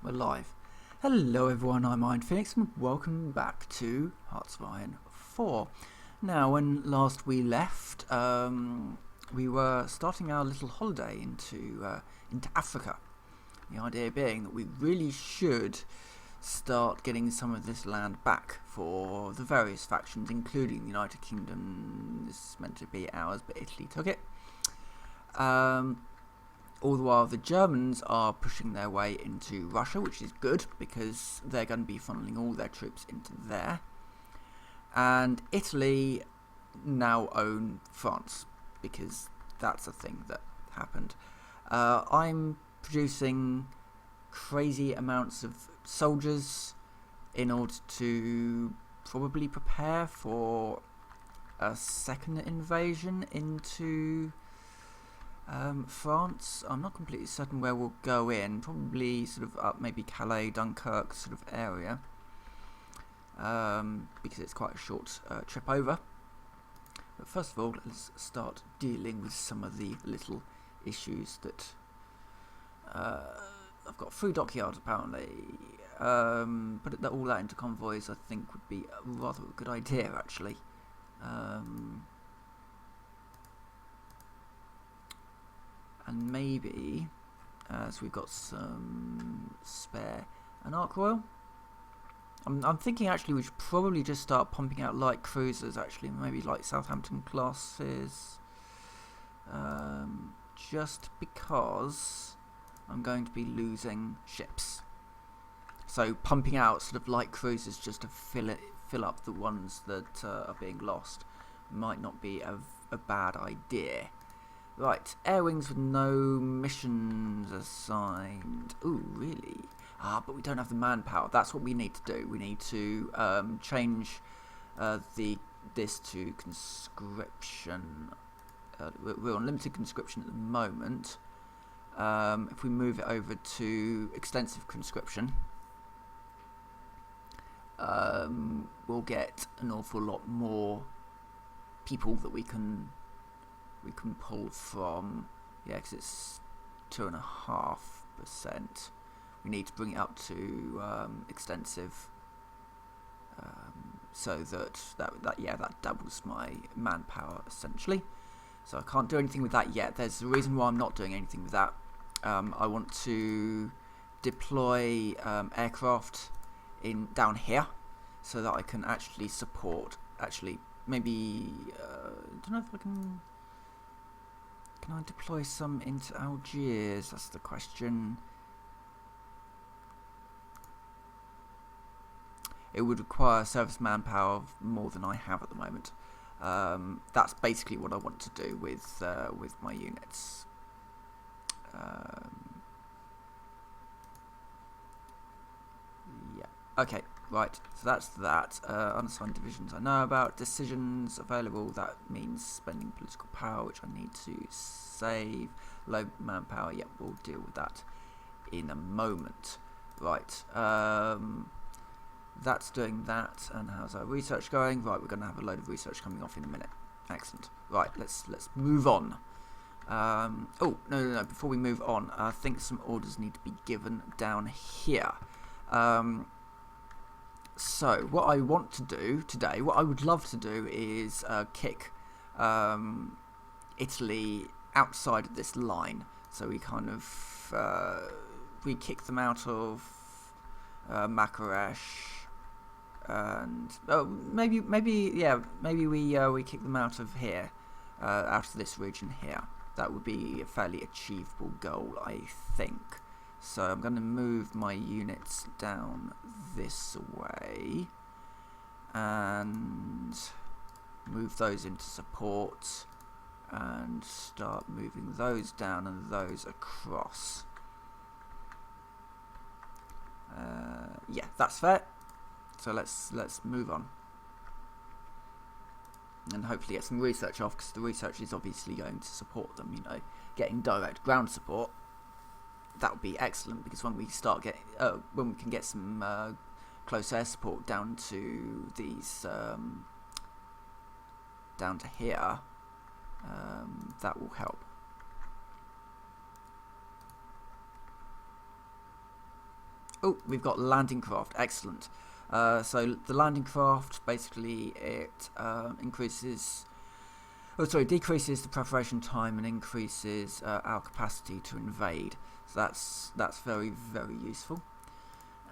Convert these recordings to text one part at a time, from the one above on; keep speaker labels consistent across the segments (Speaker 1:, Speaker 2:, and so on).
Speaker 1: We're live. Hello everyone, I'm Iron Phoenix and welcome back to Hearts of Iron 4. Now, when last we left, we were starting our little holiday into Africa. The idea being that we really should start getting some of this land back for the various factions, including the United Kingdom. This is meant to be ours, but Italy took it. All the while the Germans are pushing their way into Russia, which is good because they're going to be funneling all their troops into there. And Italy now own France because that's a thing that happened. I'm producing crazy amounts of soldiers in order to probably prepare for a second invasion into France. I'm not completely certain where we'll go in. Probably sort of up maybe Calais, Dunkirk sort of area, because it's quite a short trip over. But first of all, let's start dealing with some of the little issues that I've got. 3 dockyards apparently. Put all that into convoys I think would be a rather a good idea actually. And maybe, as we've got some spare, an arc royal. I'm thinking actually we should probably just start pumping out light cruisers actually, maybe like Southampton classes, just because I'm going to be losing ships. So pumping out sort of light cruisers just to fill up the ones that are being lost might not be a bad idea. Right, air wings with no missions assigned. Ooh, really? But we don't have the manpower. That's what we need to do. We need to change this to conscription. We're on limited conscription at the moment. If we move it over to extensive conscription, we'll get an awful lot more people that we can pull from. Yeah, because it's 2.5%. We need to bring it up to extensive, so that doubles my manpower essentially. So I can't do anything with that yet. There's a reason why I'm not doing anything with that. I want to deploy aircraft down here so that I can actually support. Actually, maybe I don't know if I can. Can I deploy some into Algiers? That's the question. It would require service manpower of more than I have at the moment. That's basically what I want to do with my units. Yeah. Okay. Right. So that's that. Unassigned divisions I know about. Decisions available. That means spending political power, which I need to save. Low manpower. Yep, we'll deal with that in a moment. Right. That's doing that. And how's our research going? Right. We're going to have a load of research coming off in a minute. Excellent. Right. Let's move on. Oh no. Before we move on, I think some orders need to be given down here. So what I want to do today, what I would love to do is kick Italy outside of this line. So we kind of we kick them out of Makaresh, and maybe we kick them out of here, out of this region here. That would be a fairly achievable goal, I think. So I'm going to move my units down this way and move those into support and start moving those down and those across. Yeah, that's fair. So let's move on and hopefully get some research off, because the research is obviously going to support them. You know, getting direct ground support. That would be excellent, because when we start when we can get some close air support down to these down to here, that will help. Oh, we've got landing craft. Excellent. So the landing craft, basically it decreases the preparation time and increases our capacity to invade. So that's very, very useful.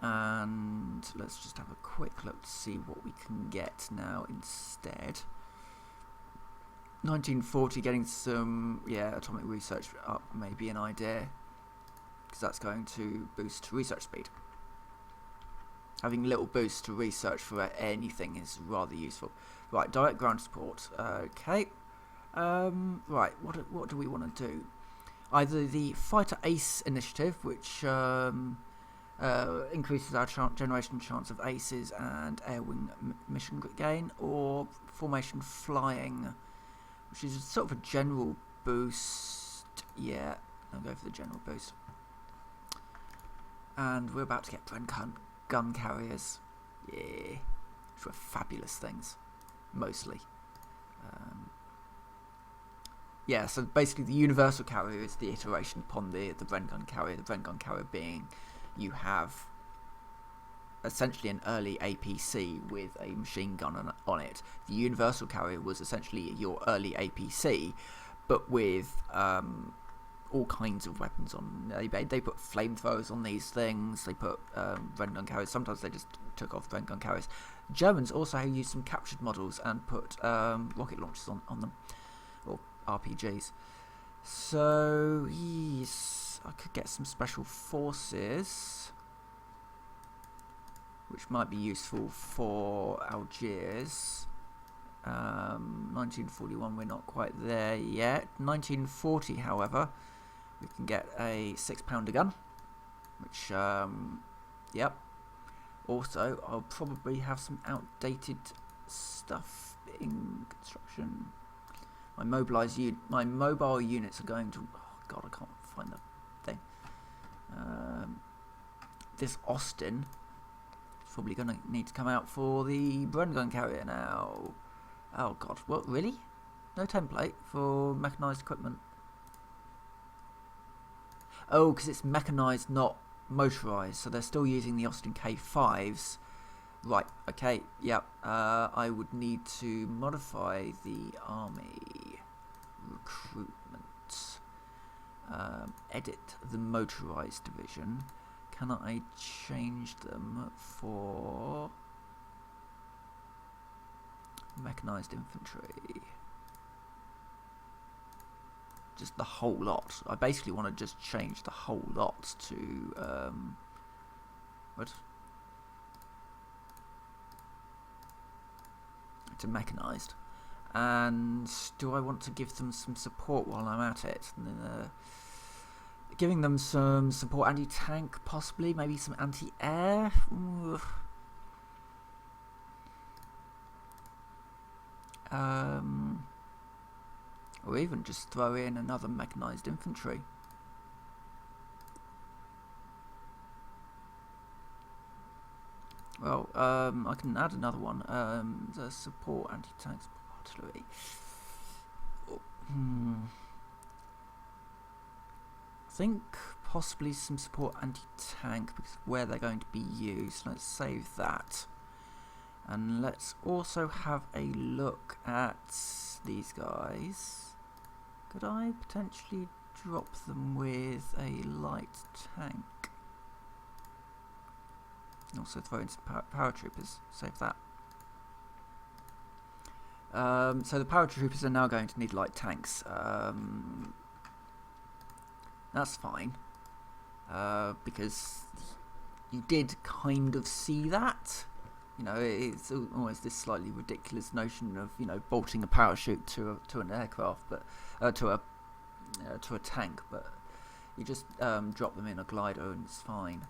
Speaker 1: And let's just have a quick look to see what we can get now instead. 1940, getting some atomic research up may be an idea, because that's going to boost research speed. Having little boosts to research for anything is rather useful. Right, direct ground support. Okay. Right, what do we want to do? Either the Fighter Ace initiative, which increases our generation chance of aces and air wing mission gain, or formation flying, which is sort of a general boost. Yeah, I'll go for the general boost. And we're about to get Bren gun carriers. Yeah, which were fabulous things, mostly. Yeah, so basically the universal carrier is the iteration upon the Bren gun carrier. The Bren gun carrier being, you have essentially an early APC with a machine gun on it. The universal carrier was essentially your early APC, but with all kinds of weapons on. They put flamethrowers on these things. They put Bren gun carriers. Sometimes they just took off Bren gun carriers. Germans also used some captured models and put rocket launchers on them, or RPGs. So yes, I could get some special forces, which might be useful for Algiers. 1941, we're not quite there yet. 1940, however, we can get a 6-pounder gun, which, yep. Also, I'll probably have some outdated stuff in construction. My mobile units are going to... Oh, God, I can't find the thing. This Austin is probably going to need to come out for the Bren gun carrier now. Oh, God. What, really? No template for mechanised equipment? Oh, because it's mechanised, not motorised. So they're still using the Austin K5s. Right, okay, yep. I would need to modify the army recruitment. Edit the motorised division. Can I change them for mechanised infantry? Just the whole lot. I basically want to just change the whole lot to what? To mechanised. And do I want to give them some support while I'm at it? Giving them some support anti-tank, possibly, maybe some anti-air. Or even just throw in another mechanised infantry. Well, I can add another one. The support anti-tank artillery. I think possibly some support anti-tank because of where they're going to be used. Let's save that. And let's also have a look at these guys. Could I potentially drop them with a light tank? And also throw in some paratroopers. Save that. So the paratroopers are now going to need light tanks. That's fine. Because you did kind of see that. You know, it's almost this slightly ridiculous notion of, you know, bolting a parachute to an aircraft, but to a tank, but you just drop them in a glider and it's fine.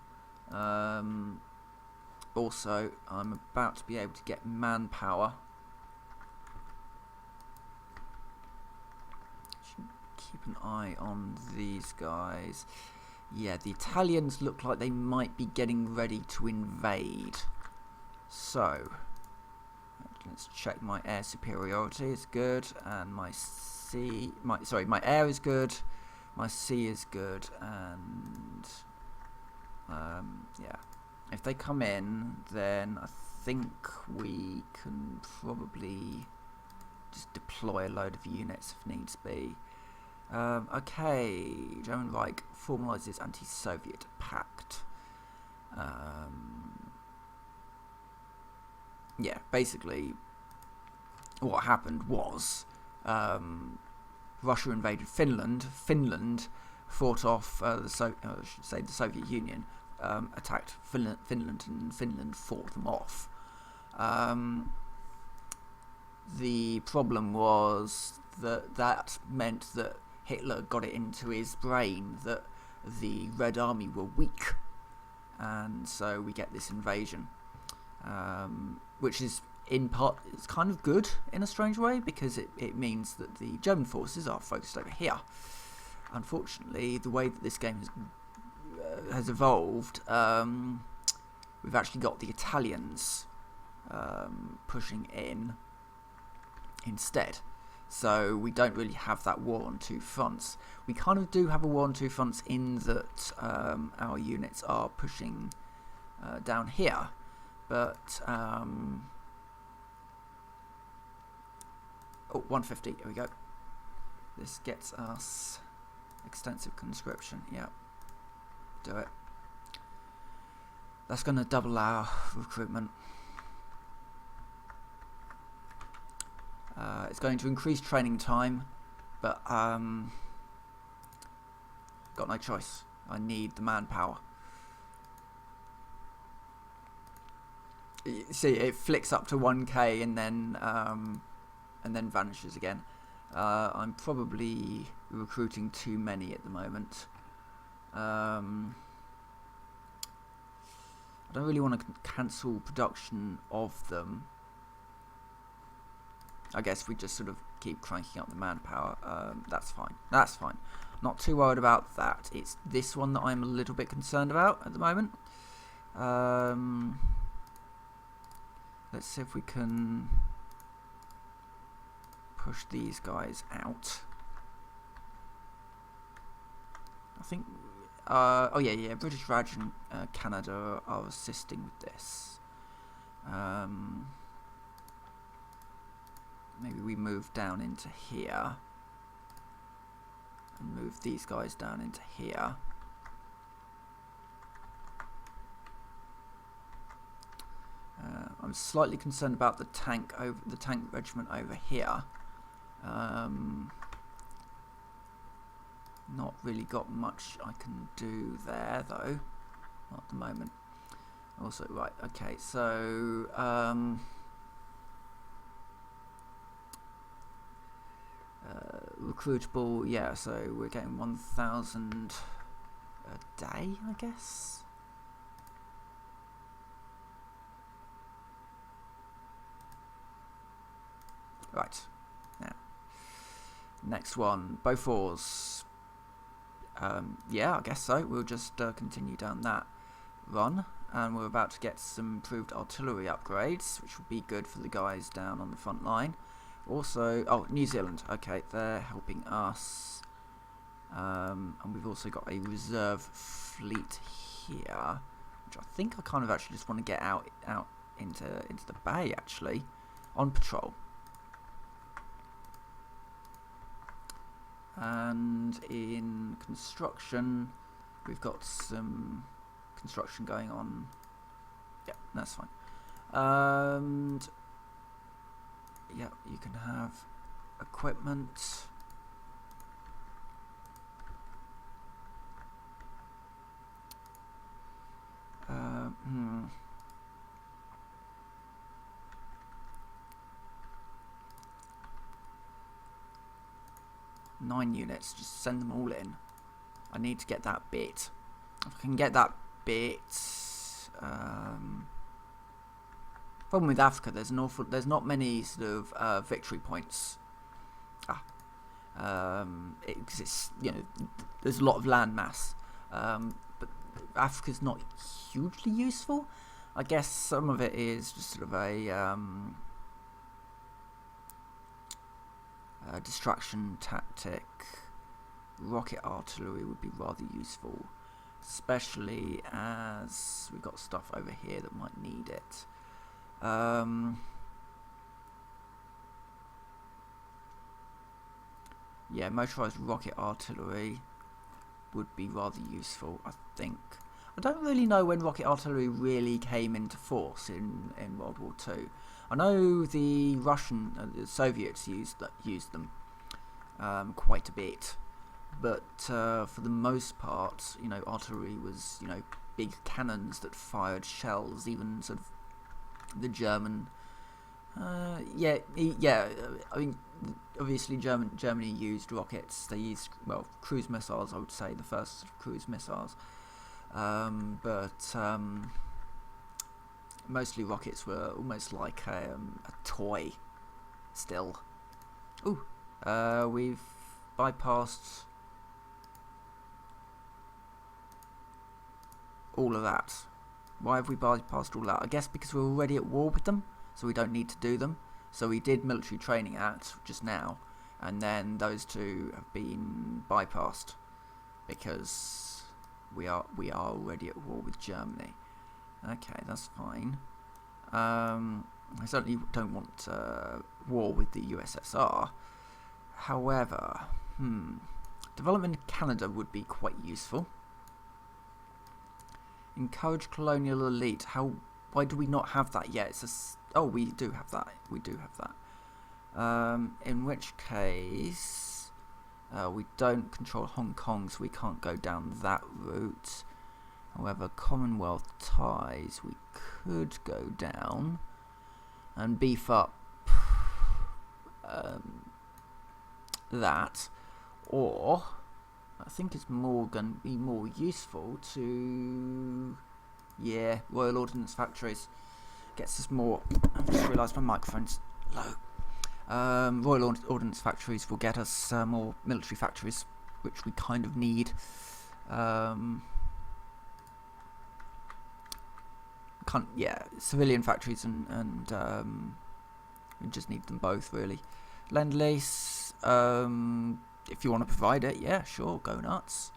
Speaker 1: Also, I'm about to be able to get manpower. Should keep an eye on these guys. Yeah, the Italians look like they might be getting ready to invade. So, let's check my air superiority is good, and my air is good, my sea is good, and Yeah. If they come in, then I think we can probably just deploy a load of units if needs be. Okay, German Reich formalises anti-Soviet pact. Yeah, basically, what happened was Russia invaded Finland. Finland fought off the Soviet Union, attacked Finland, and Finland fought them off. The problem was that meant that Hitler got it into his brain that the Red Army were weak, and so we get this invasion, which is in part, it's kind of good in a strange way, because it means that the German forces are focused over here. Unfortunately, the way that this game has evolved, we've actually got the Italians pushing in instead. So we don't really have that war on two fronts. We kind of do have a war on two fronts in that our units are pushing down here, but oh, 150, here we go. This gets us extensive conscription. Yep, do it. That's going to double our recruitment. It's going to increase training time, but got no choice. I need the manpower. See, it flicks up to 1k and then vanishes again. I'm probably recruiting too many at the moment. I don't really want to cancel production of them. I guess we just sort of keep cranking up the manpower. That's fine. That's fine. Not too worried about that. It's this one that I'm a little bit concerned about at the moment. Let's see if we can push these guys out. I think... oh yeah, British Raj and Canada are assisting with this. Maybe we move down into here and move these guys down into here. I'm slightly concerned about the tank regiment over here. Not really got much I can do there though, not at the moment. Also, right, okay, so recruitable, yeah, so we're getting 1,000 a day, I guess. Right, now, next one, Bofors. Yeah, I guess so. We'll just continue down that run, and we're about to get some improved artillery upgrades, which will be good for the guys down on the front line. Also, oh, New Zealand, okay, they're helping us, and we've also got a reserve fleet here, which I think I kind of actually just want to get out into the bay, actually, on patrol. And in construction, we've got some construction going on. Yeah, that's fine. And yeah, you can have equipment. 9 units, just send them all in. I need to get that bit. If I can get that bit, problem with Africa, there's not many sort of victory points. It exists, you know, there's a lot of land mass, but Africa's not hugely useful. I guess some of it is just sort of a distraction tactic. Rocket artillery would be rather useful. especially as we've got stuff over here that might need it. Yeah, motorized rocket artillery would be rather useful, I think. I don't really know when rocket artillery really came into force in World War II. I know the the Soviets used them quite a bit, but for the most part, artillery was, big cannons that fired shells. Even sort of the German, I mean, obviously Germany used rockets. They used, cruise missiles, I would say, the first sort of cruise missiles. But mostly rockets were almost like a toy still. Ooh, we've bypassed all of that. Why have we bypassed all that? I guess because we're already at war with them, so we don't need to do them. So we did military training acts just now, and then those two have been bypassed because we are already at war with Germany. Okay, that's fine. I certainly don't want war with the USSR. However, development in Canada would be quite useful. Encourage colonial elite. Why do we not have that yet? We do have that. We do have that. In which case, we don't control Hong Kong, so we can't go down that route. However, Commonwealth ties we could go down and beef up that, or I think it's going to be more useful to, Royal Ordnance Factories gets us more. I've just realised my microphone's low. Royal Ordnance Factories will get us more military factories, which we kind of need. Civilian factories and we just need them both, really. Lend-Lease, if you want to provide it, yeah, sure, go nuts.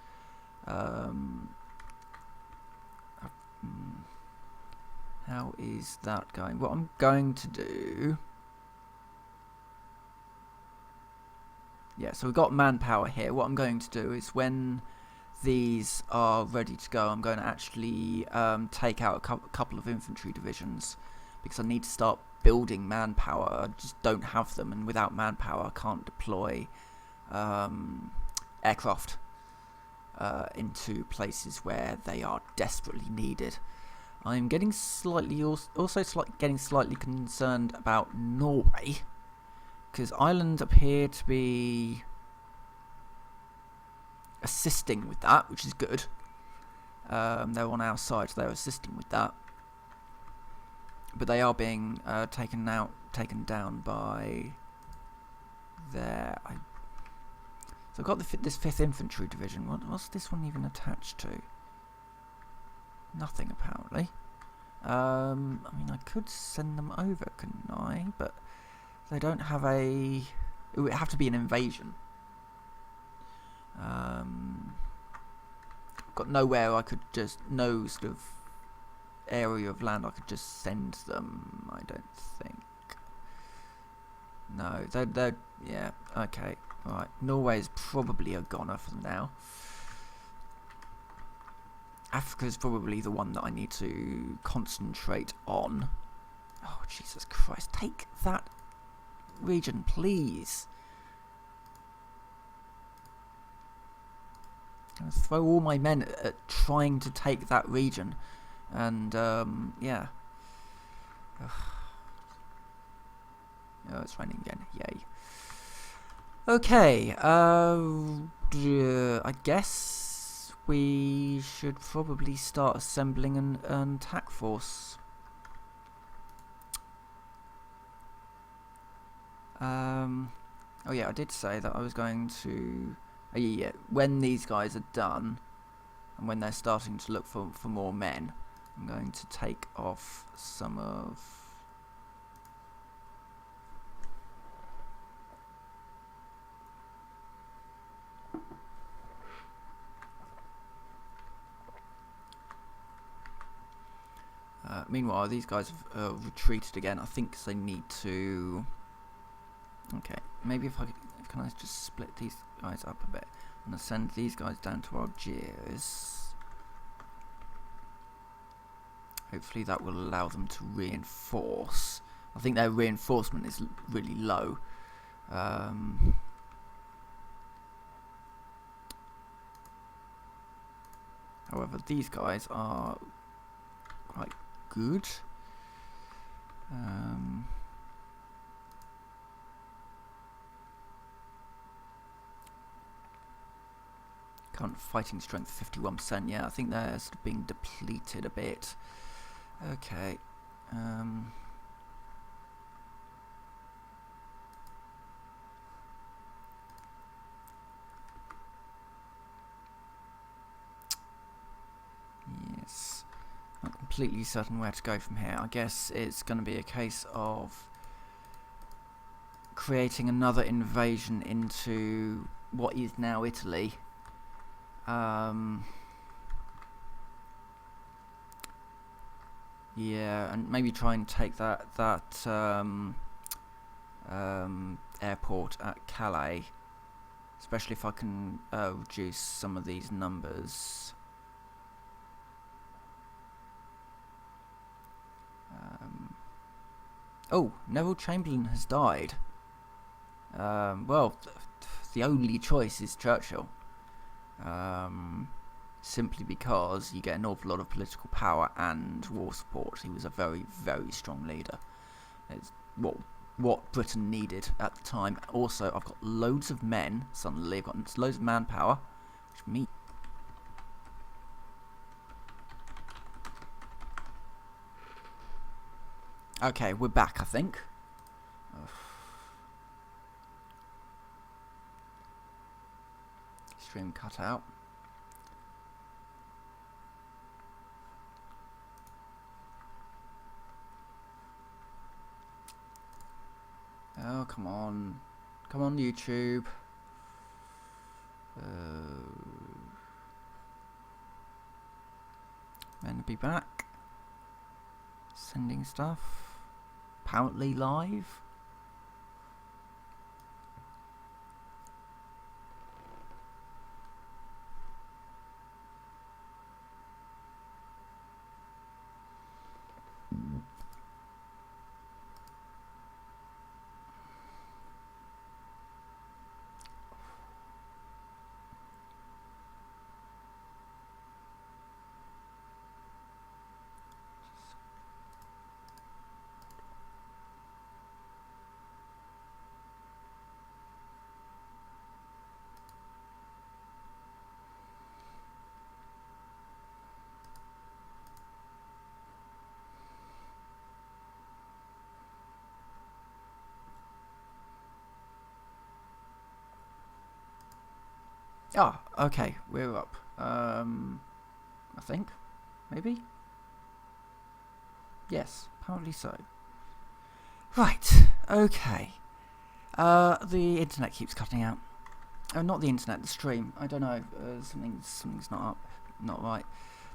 Speaker 1: How is that going? What I'm going to do... Yeah, so we've got manpower here. What I'm going to do is when these are ready to go, I'm going to actually take out a couple of infantry divisions because I need to start building manpower. I just don't have them, and without manpower I can't deploy aircraft into places where they are desperately needed. I'm getting slightly concerned about Norway, because Ireland appear to be assisting with that, which is good. They're on our side, so they're assisting with that, but they are being taken down by their. So I've got this 5th Infantry Division. What's this one even attached to? Nothing, apparently. I mean, I could send them over, couldn't I? But they don't have a... It would have to be an invasion. Got nowhere I could just... No sort of area of land I could just send them, I don't think. No, they're... Yeah, okay. Alright, Norway's probably a goner for now. Africa's probably the one that I need to concentrate on. Oh, Jesus Christ. Take that region, please. I'm going to throw all my men at trying to take that region. And, yeah. Ugh. Oh, it's raining again. Yay. Okay. I guess we should probably start assembling an attack force. Oh yeah, I did say that I was going to... when these guys are done, and when they're starting to look for more men, I'm going to take off some of... Meanwhile, these guys have retreated again. I think they need to... Okay, maybe if can I just split these guys up a bit? I'm going to send these guys down to Algiers. Hopefully that will allow them to reinforce. I think their reinforcement is really low. However, these guys are quite good. Current fighting strength 51%. Yeah, I think they're sort of being depleted a bit. Okay. Yes. Not completely certain where to go from here. I guess it's going to be a case of creating another invasion into what is now Italy. Yeah, and maybe try and take that airport at Calais, especially if I can reduce some of these numbers. Oh, Neville Chamberlain has died. Well, the only choice is Churchill. Simply because you get an awful lot of political power and war support. He was a very, very strong leader. It's what Britain needed at the time. Also, I've got loads of men. Suddenly, I've got loads of manpower, which means... Okay, we're back, I think. Stream cut out. Oh, come on. Come on, YouTube. Meant to be back. Sending stuff. Apparently live. Ah, okay, we're up. I think, maybe. Yes, apparently so. Right, okay. The internet keeps cutting out. Oh, not the internet, the stream. I don't know. Something's not up, not right.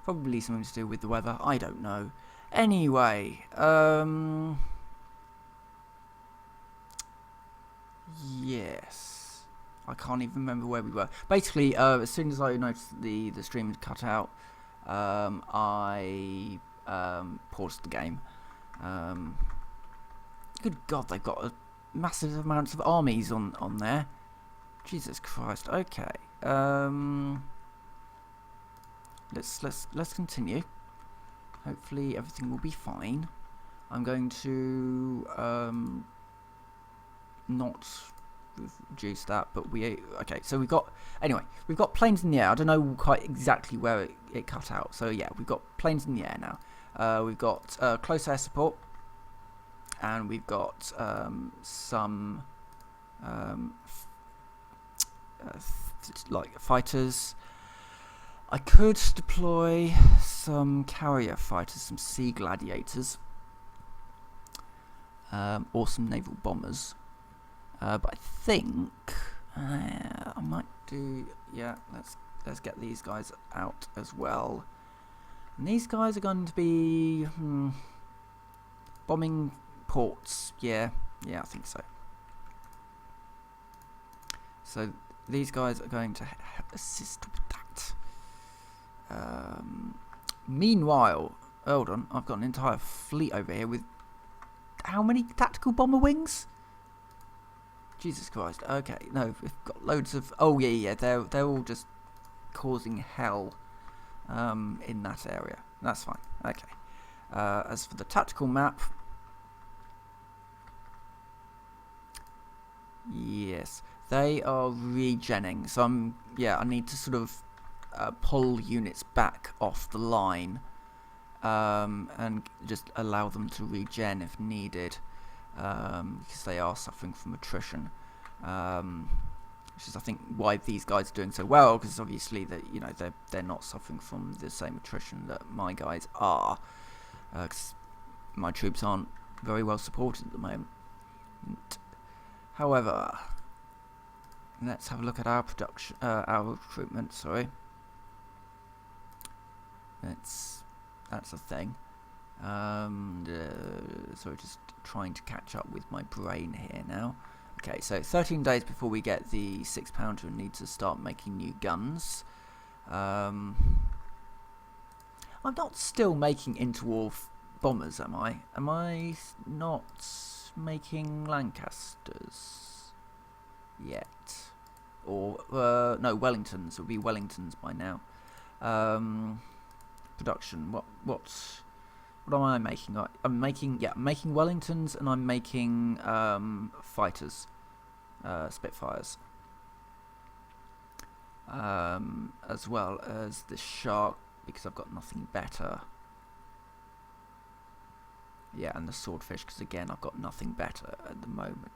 Speaker 1: Probably something to do with the weather. I don't know. Anyway, yes. I can't even remember where we were. Basically, as soon as I noticed the stream had cut out, I paused the game. Good God, they've got massive amounts of armies on there. Jesus Christ. Okay. Let's continue. Hopefully everything will be fine. I'm going to not reduce that, but okay. So we've got planes in the air. I don't know quite exactly where it cut out. So yeah, we've got planes in the air now. We've got close air support, and we've got some like fighters. I could deploy some carrier fighters, some Sea Gladiators, or some naval bombers. But I think I might do. Yeah, let's get these guys out as well. And these guys are going to be bombing ports. Yeah, I think so. So these guys are going to assist with that. Meanwhile, hold on, I've got an entire fleet over here with how many tactical bomber wings? Jesus Christ. Okay, no, we've got loads of. Oh yeah, they're all just causing hell in that area. That's fine. Okay. As for the tactical map, yes, they are regenning. So I need to sort of pull units back off the line and just allow them to regen if needed, because they are suffering from attrition. Which is, I think, why these guys are doing so well, because obviously they're not suffering from the same attrition that my guys are. Cause my troops aren't very well supported at the moment. However, let's have a look at our production, our recruitment. Sorry, that's a thing. Sorry, just trying to catch up with my brain here now. Okay, so 13 days before we get the 6-pounder, we need to start making new guns. I'm not still making interwar bombers, am I? Am I not making Lancasters yet? Or, no, Wellingtons. It would be Wellingtons by now. Production. What am I making? I'm making Wellingtons, and I'm making fighters, Spitfires, as well as the Shark, because I've got nothing better. Yeah, and the Swordfish, because again I've got nothing better at the moment.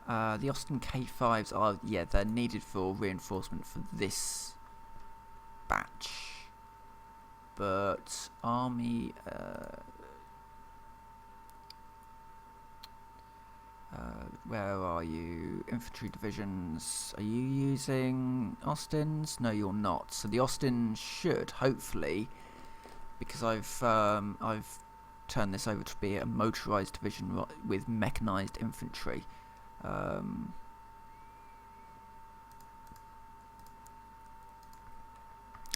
Speaker 1: The Austin K5s are, they're needed for reinforcement for this batch. But army, where are you? Infantry divisions. Are you using Austins? No, you're not. So the Austin should, hopefully, because I've turned this over to be a motorized division with mechanized infantry.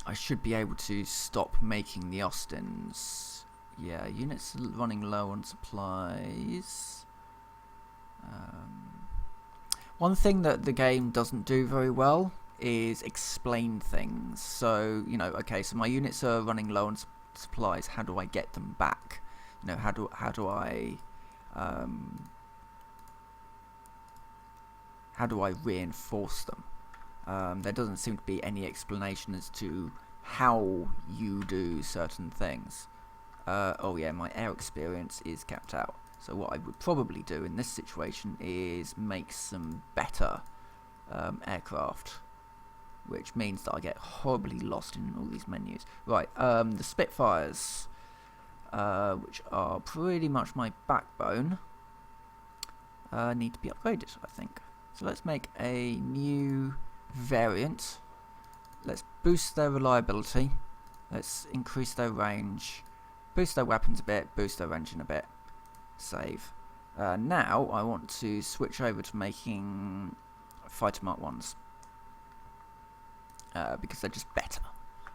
Speaker 1: I should be able to stop making the Austins. Yeah, units are running low on supplies. One thing that the game doesn't do very well is explain things. So, okay, so my units are running low on supplies. How do I get them back? How do I reinforce them? There doesn't seem to be any explanation as to how you do certain things. Oh yeah, my air experience is capped out. So what I would probably do in this situation is make some better aircraft, which means that I get horribly lost in all these menus. Right, the Spitfires, which are pretty much my backbone, need to be upgraded, I think. So let's make a new variant. Let's boost their reliability. Let's increase their range. Boost their weapons a bit. Boost their engine a bit. Save. Now I want to switch over to making Fighter Mark 1s. Because they're just better.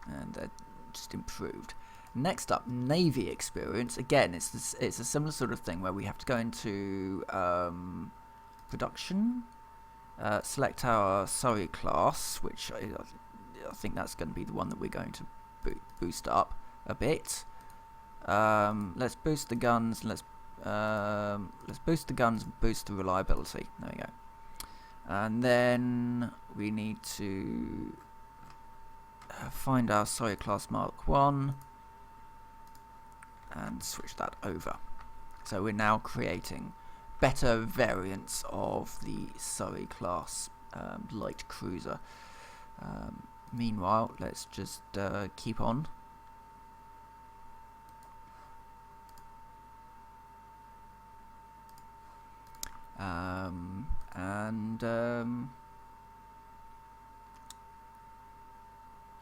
Speaker 1: And they're just improved. Next up, Navy experience. Again, it's a similar sort of thing where we have to go into production. Select our Surrey class, which I think that's going to be the one that we're going to boost up a bit. Let's boost the guns. Let's boost the guns and boost the reliability. There we go. And then we need to find our Surrey class Mark 1 and switch that over. So we're now creating better variants of the Surrey class light cruiser. Meanwhile, let's just keep on.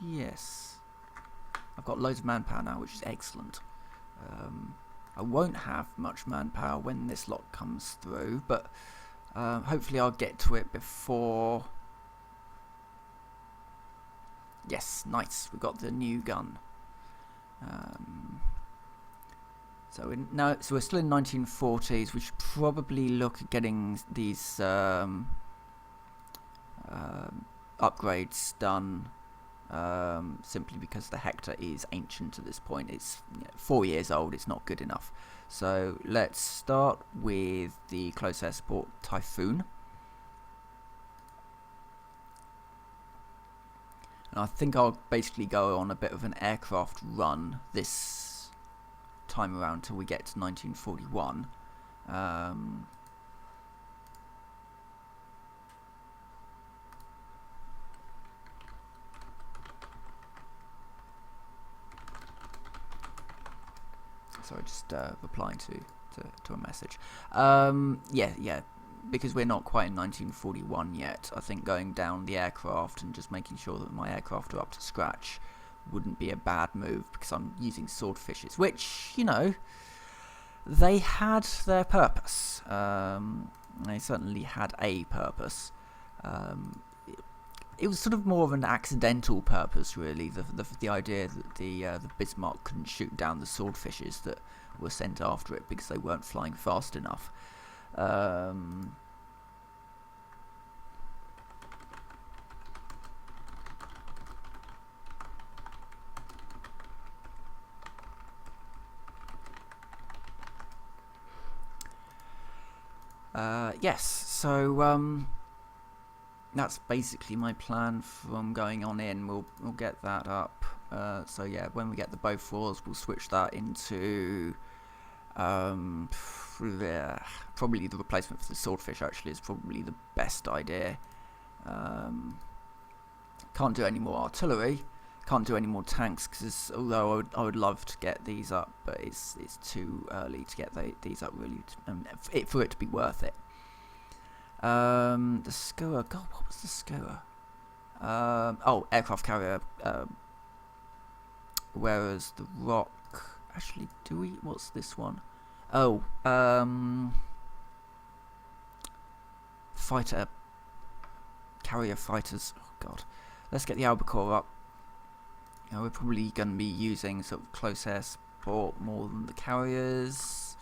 Speaker 1: Yes. I've got loads of manpower now, which is excellent. I won't have much manpower when this lot comes through, but hopefully I'll get to it before. Yes, nice. We've got the new gun. So we're still in 1940s. We should probably look at getting these upgrades done. Simply because the Hector is ancient at this point. It's 4 years old. It's not good enough. So let's start with the close air support Typhoon. And I think I'll basically go on a bit of an aircraft run this time around till we get to 1941. Sorry, just replying to a message. Yeah, because we're not quite in 1941 yet. I think going down the aircraft and just making sure that my aircraft are up to scratch wouldn't be a bad move, because I'm using swordfishes, which, you know, they had their purpose. They certainly had a purpose. It was sort of more of an accidental purpose, really. The idea that the Bismarck couldn't shoot down the swordfishes that were sent after it because they weren't flying fast enough. Yes, so that's basically my plan from going on in. We'll get that up. So yeah, when we get the Bofors, we'll switch that into probably the replacement for the swordfish. Actually, is probably the best idea. Can't do any more artillery. Can't do any more tanks, because although I would love to get these up, but it's too early to get these up really for it to be worth it. The Skua. God, what was the Skua? Aircraft carrier. Whereas the Rock. Actually, what's this one? Oh, fighter. Carrier fighters. Oh God. Let's get the Albacore up. We're probably going to be using sort of close air support more than the carriers.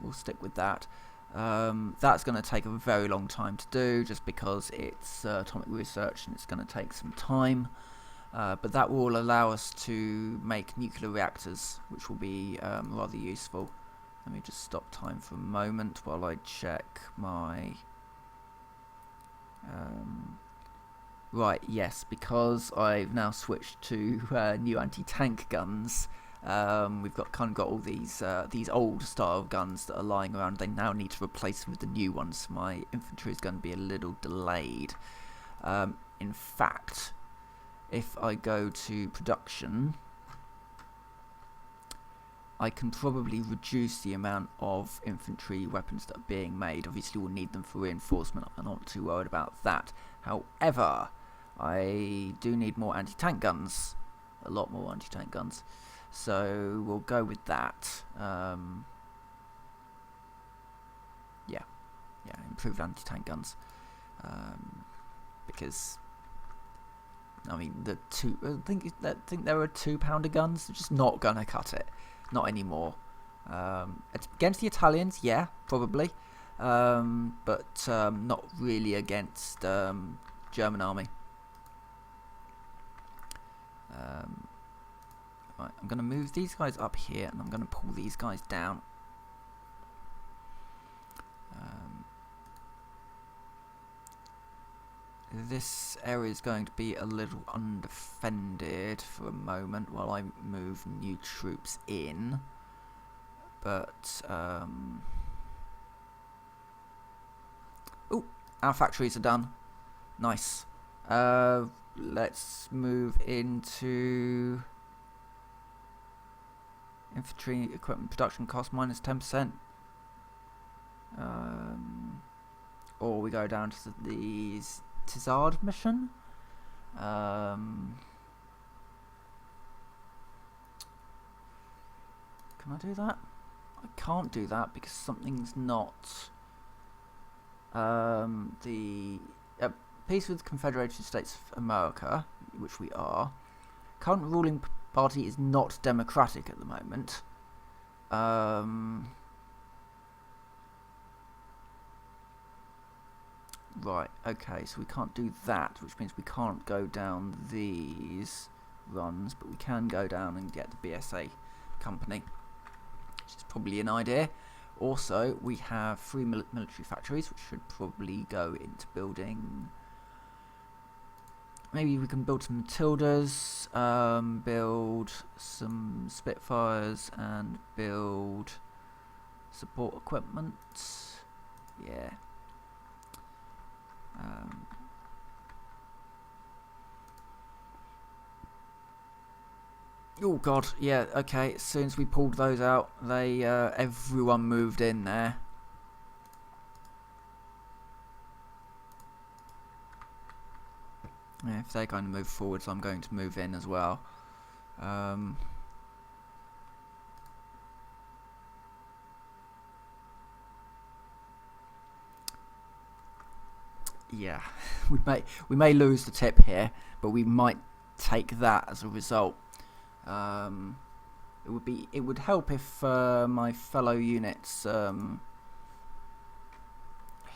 Speaker 1: We'll stick with that. That's going to take a very long time to do, just because it's atomic research and it's going to take some time. But that will allow us to make nuclear reactors, which will be rather useful. Let me just stop time for a moment while I check my... Right, yes, because I've now switched to new anti-tank guns. We've got all these old style guns that are lying around. They now need to replace them with the new ones. So my infantry is going to be a little delayed. In fact, if I go to production, I can probably reduce the amount of infantry weapons that are being made. Obviously, we'll need them for reinforcement. I'm not too worried about that. However, I do need more anti-tank guns. A lot more anti-tank guns. So we'll go with that. Improved anti-tank guns. Because, I mean, I think there were 2-pounder guns. They're just not gonna cut it. Not anymore. Against the Italians, yeah, probably. But not really against German army. Right, I'm going to move these guys up here, and I'm going to pull these guys down. This area is going to be a little undefended for a moment while I move new troops in. But, our factories are done. Nice. Let's move into infantry equipment production cost minus 10%. or we go down to the Tizard mission. Can I do that? I can't do that because something's not. The peace with the Confederated States of America, which we are. Current ruling party is not democratic at the moment. Right, okay, so we can't do that, which means we can't go down these runs, but we can go down and get the BSA company, which is probably an idea. Also, we have 3 military factories, which should probably go into building. Maybe we can build some Matildas, build some Spitfires, and build support equipment. Yeah. Oh god, yeah, okay, as soon as we pulled those out, they everyone moved in there. Yeah, if they're going to move forwards, I'm going to move in as well. Yeah, we may lose the tip here, but we might take that as a result. It would help if my fellow units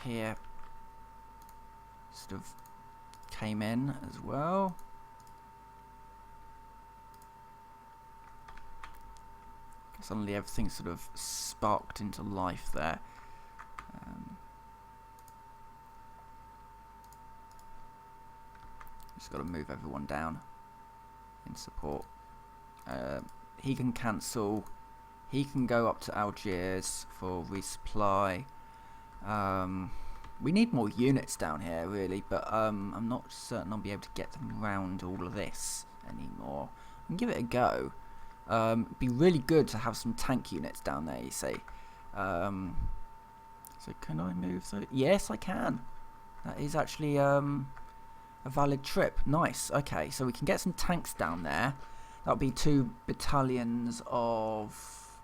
Speaker 1: here sort of came in as well. Suddenly everything sort of sparked into life there. Just got to move everyone down in support. He can cancel. He can go up to Algiers for resupply. We need more units down here, really, but I'm not certain I'll be able to get them around all of this anymore. I can give it a go. It'd be really good to have some tank units down there, you see. So can I move those? Yes, I can. That is actually a valid trip. Nice. Okay, so we can get some tanks down there. That'll be 2 battalions of...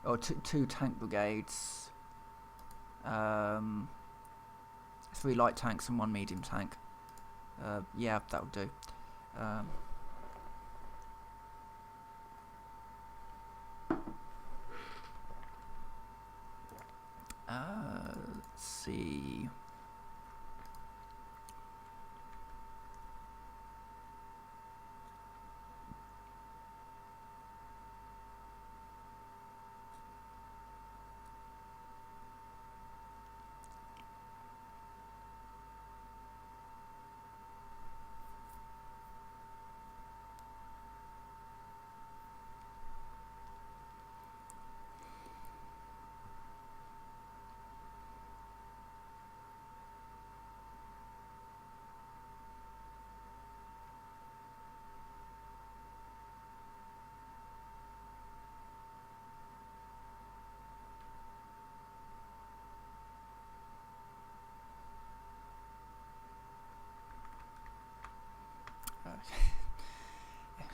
Speaker 1: or two tank brigades. 3 light tanks and 1 medium tank. Yeah, that'll do. Let's see.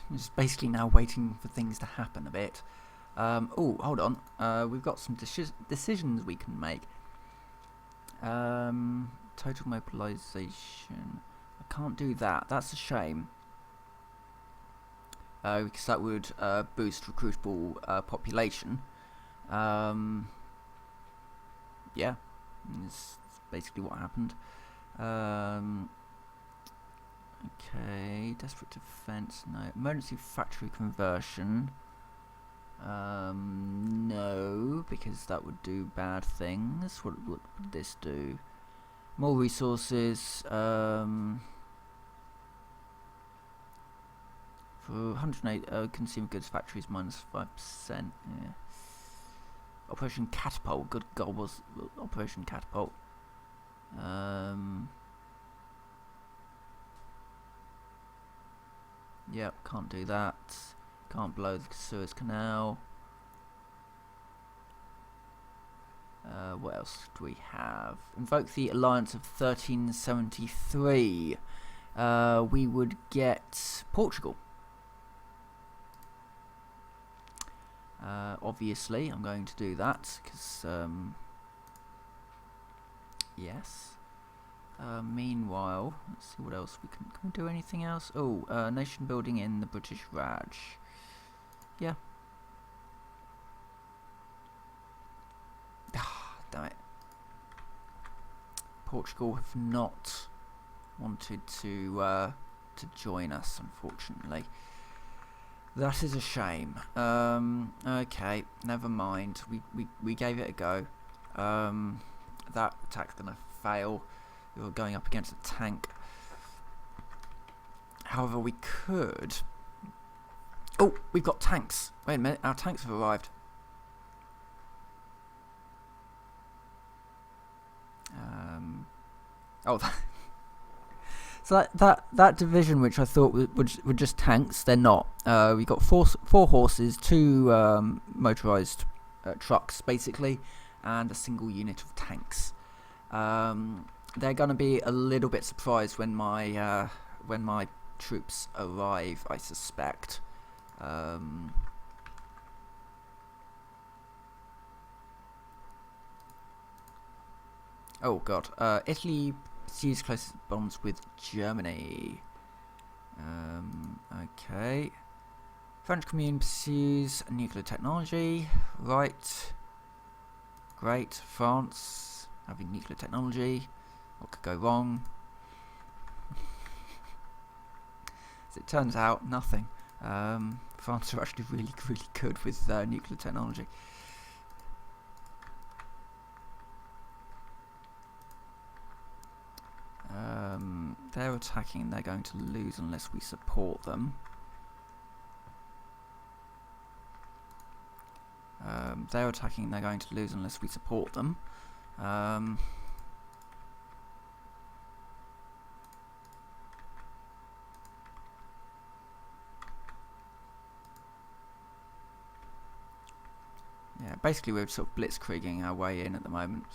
Speaker 1: Just basically now waiting for things to happen a bit. Oh, hold on. We've got some decisions we can make. Total mobilization. I can't do that. That's a shame. Because that would boost recruitable population. Yeah, that's basically what happened. Okay, desperate defense, no. Emergency factory conversion. No, because that would do bad things. What would this do? More resources. For 108 consumer goods factories minus 5%. Yeah. Operation Catapult. Good God, was Operation Catapult. Yep, can't do that. Can't blow the Suez Canal. what else do we have? Invoke the Alliance of 1373. We would get Portugal. Obviously, I'm going to do that because, yes. Meanwhile, let's see what else we can we do. Anything else? Oh, nation building in the British Raj. Yeah. Damn it. Portugal have not wanted to join us, unfortunately. That is a shame. Okay, never mind. We gave it a go. That attack's gonna fail. You're going up against a tank. However, we could... Oh, we've got tanks. Wait a minute, our tanks have arrived. Oh, so that division, which I thought were just tanks, they're not. We've got four horses, 2 motorised trucks, basically, and a single unit of tanks. They're going to be a little bit surprised when my troops arrive, I suspect. Oh god, Italy pursues close bonds with Germany. Okay. French Commune pursues nuclear technology. Right. Great. France having nuclear technology. What could go wrong? As it turns out, nothing. France are actually really good with nuclear technology. They're attacking, they're going to lose unless we support them. They're attacking, they're going to lose unless we support them. Yeah, basically we're sort of blitzkrieging our way in at the moment.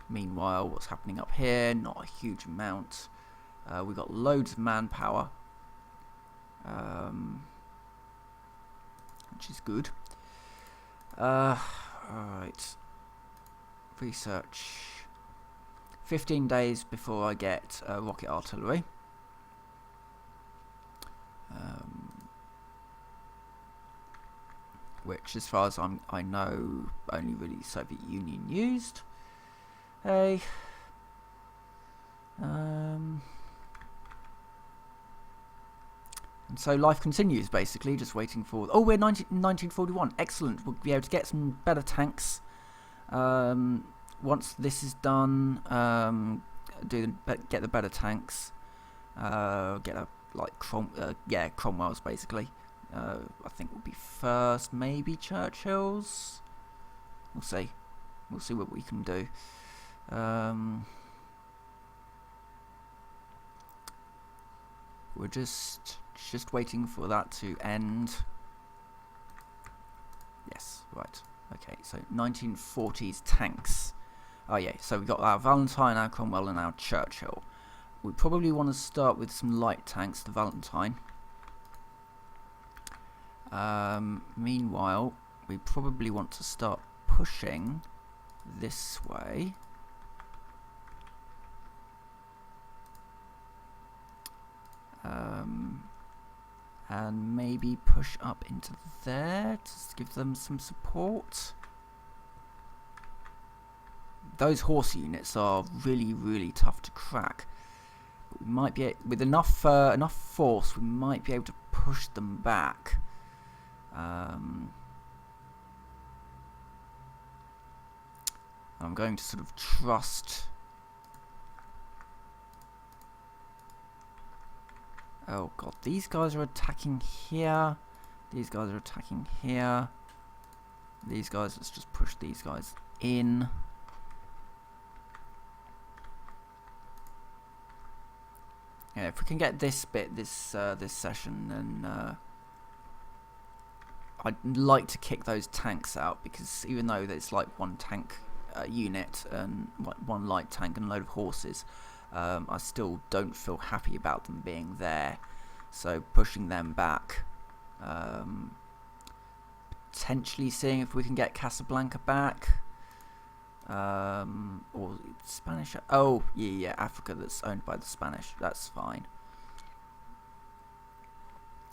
Speaker 1: Meanwhile, what's happening up here? Not a huge amount. We've got loads of manpower, which is good. Alright. Research. 15 days before I get rocket artillery. Which, as far as I know, only really Soviet Union used. Hey. And so life continues, basically, just waiting for... Oh, we're 1941. Excellent. We'll be able to get some better tanks. Once this is done, get the better tanks. Get Cromwell's, basically. I think will be first, maybe Churchill's. We'll see. We'll see what we can do. We're just waiting for that to end. Yes, right. Okay, so 1940s tanks. Oh yeah, so we've got our Valentine, our Cromwell, and our Churchill. We probably want to start with some light tanks, the Valentine. Meanwhile, we probably want to start pushing this way. And maybe push up into there to give them some support. Those horse units are really tough to crack. But we might be with enough force. We might be able to push them back. I'm going to sort of trust. Oh god, these guys are attacking here. These guys are attacking here. These guys, let's just push these guys in. Yeah, if we can get this bit, this session, then I'd like to kick those tanks out, because even though there's like one tank unit and one light tank and a load of horses, I still don't feel happy about them being there. So pushing them back, potentially seeing if we can get Casablanca back, or Spanish. Oh yeah, Africa, that's owned by the Spanish. That's fine.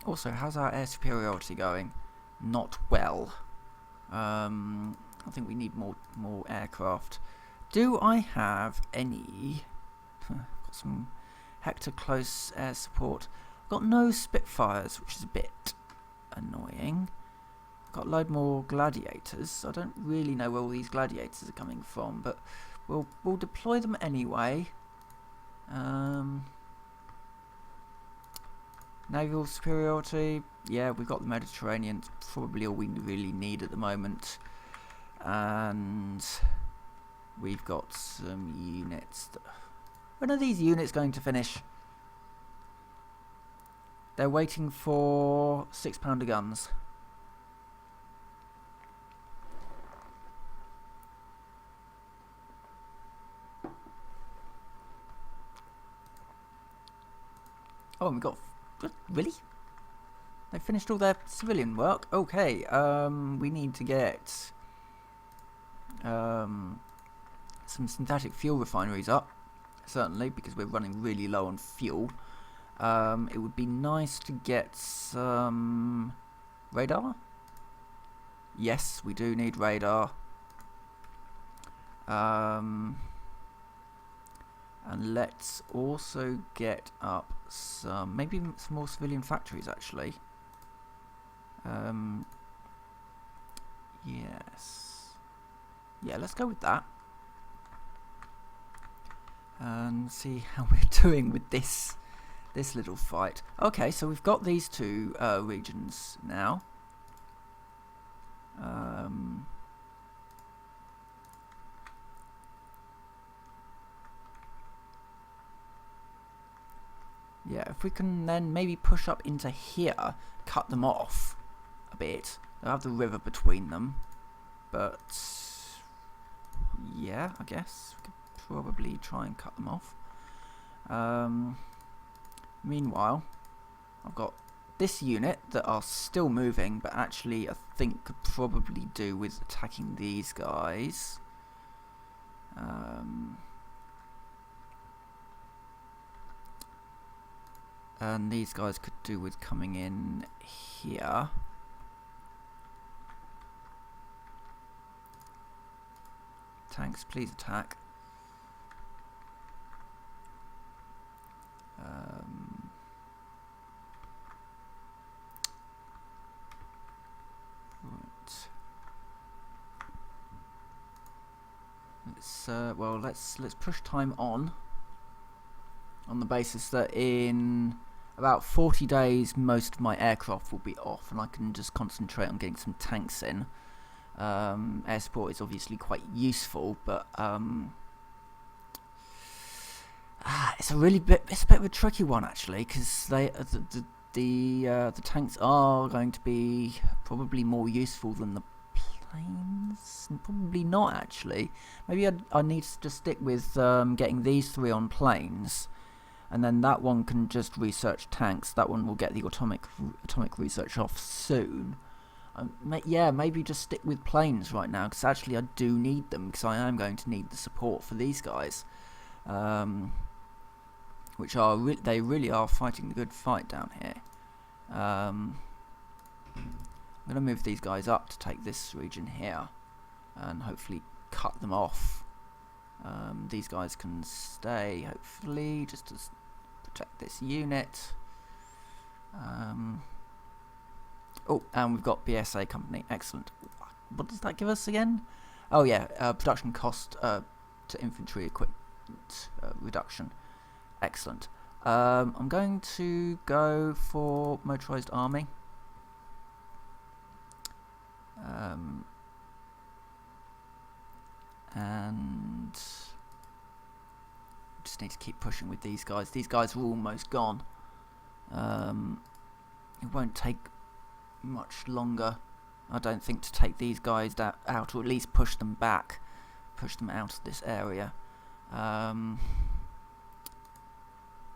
Speaker 1: Also, how's our air superiority going? Not well. I think we need more aircraft. Do I have any? Got some Hector close air support. Got no Spitfires, which is a bit annoying. Got a load more Gladiators. I don't really know where all these Gladiators are coming from, but we'll deploy them anyway. Naval superiority, yeah, we've got the Mediterranean. It's probably all we really need at the moment. And we've got some units. When are these units going to finish? They're waiting for 6-pounder guns. Oh, and we've got... Really? They finished all their civilian work? Okay, we need to get some synthetic fuel refineries up, certainly, because we're running really low on fuel. It would be nice to get some radar. Yes, we do need radar. And let's also get up some, maybe some more civilian factories, actually. Yes. Yeah, let's go with that. And see how we're doing with this little fight. Okay, so we've got these two regions now. Yeah, if we can then maybe push up into here, cut them off a bit. They'll have the river between them, but yeah, I guess we could probably try and cut them off. Meanwhile, I've got this unit that are still moving, but actually I think could probably do with attacking these guys. And these guys could do with coming in here. Tanks, please attack. Right. Let's push time on the basis that in about 40 days most of my aircraft will be off and I can just concentrate on getting some tanks in. Air support is obviously quite useful, but it's a bit of a tricky one, actually, because the tanks are going to be probably more useful than the planes. Probably not, actually. Maybe I need to just stick with getting these 3 on planes. And then that one can just research tanks. That one will get the atomic research off soon. Yeah, maybe just stick with planes right now, because actually I do need them, because I am going to need the support for these guys, which are they really are fighting the good fight down here. I'm going to move these guys up to take this region here, and hopefully cut them off. These guys can stay, hopefully, just to protect this unit. Oh, and we've got BSA company. Excellent. What does that give us again? Oh yeah, production cost to infantry equipment reduction. Excellent. I'm going to go for motorized army. And just need to keep pushing with these guys. These guys are almost gone. It won't take much longer I don't think, to take these guys out, or at least push them back, push them out of this area.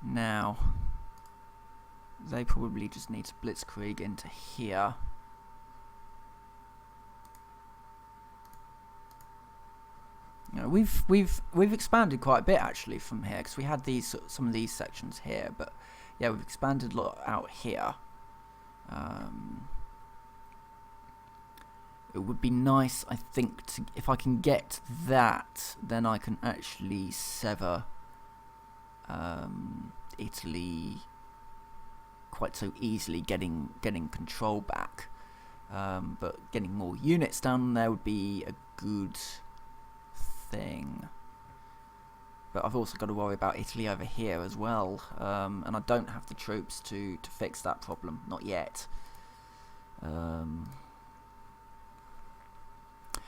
Speaker 1: Now, they probably just need to blitzkrieg into here. You know, we've expanded quite a bit actually from here, because we had some of these sections here, but yeah, we've expanded a lot out here. It would be nice, I think, if I can get that, then I can actually sever Italy quite so easily, getting control back. But getting more units down there would be a good thing. But I've also got to worry about Italy over here as well, and I don't have the troops to fix that problem, not yet.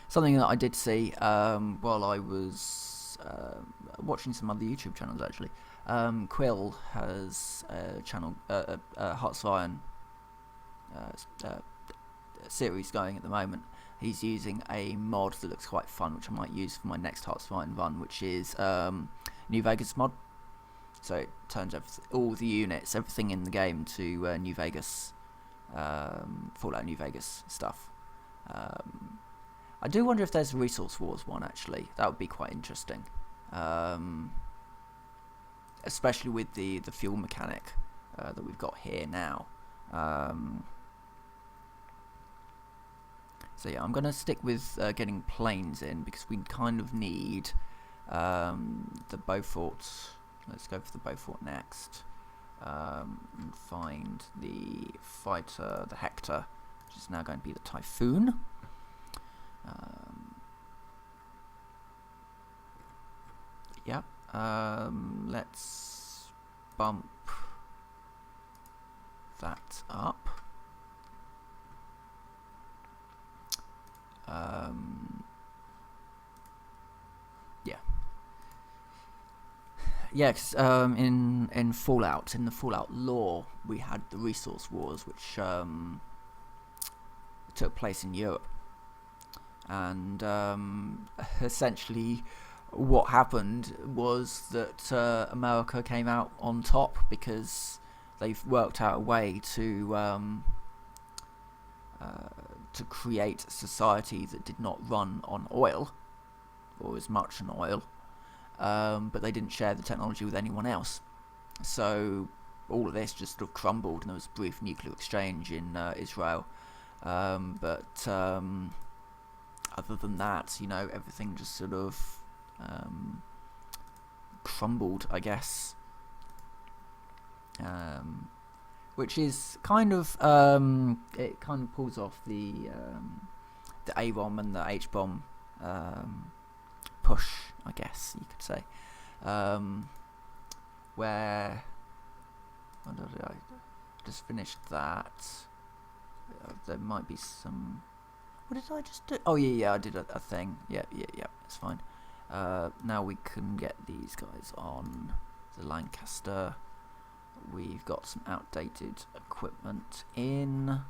Speaker 1: Something that I did see while I was watching some other YouTube channels, actually. Quill has a channel, Hearts of Iron series going at the moment. He's using a mod that looks quite fun, which I might use for my next Hearts of Iron run, which is New Vegas mod. So it turns all the units, everything in the game, to New Vegas, Fallout New Vegas stuff. I do wonder if there's a Resource Wars one, actually. That would be quite interesting. Especially with the fuel mechanic that we've got here now. So yeah, I'm going to stick with getting planes in, because we kind of need the Beaufort. Let's go for the Beaufort next. And find the fighter, the Hector, which is now going to be the Typhoon. Yep. Let's bump that up. Yeah, cause, in Fallout, in the Fallout lore, we had the Resource Wars, which took place in Europe, and essentially what happened was that America came out on top, because they've worked out a way to create a society that did not run on oil, or as much on oil, but they didn't share the technology with anyone else. So all of this just sort of crumbled, and there was a brief nuclear exchange in Israel. But other than that, you know, everything just sort of crumbled, I guess. Which is kind of it kind of pulls off the A-bomb and the H-bomb push, I guess you could say. Where did I just finished that? There might be some. What did I just do? Oh yeah, I did a thing. Yeah, it's fine. Now we can get these guys on the Lancaster. We've got some outdated equipment in.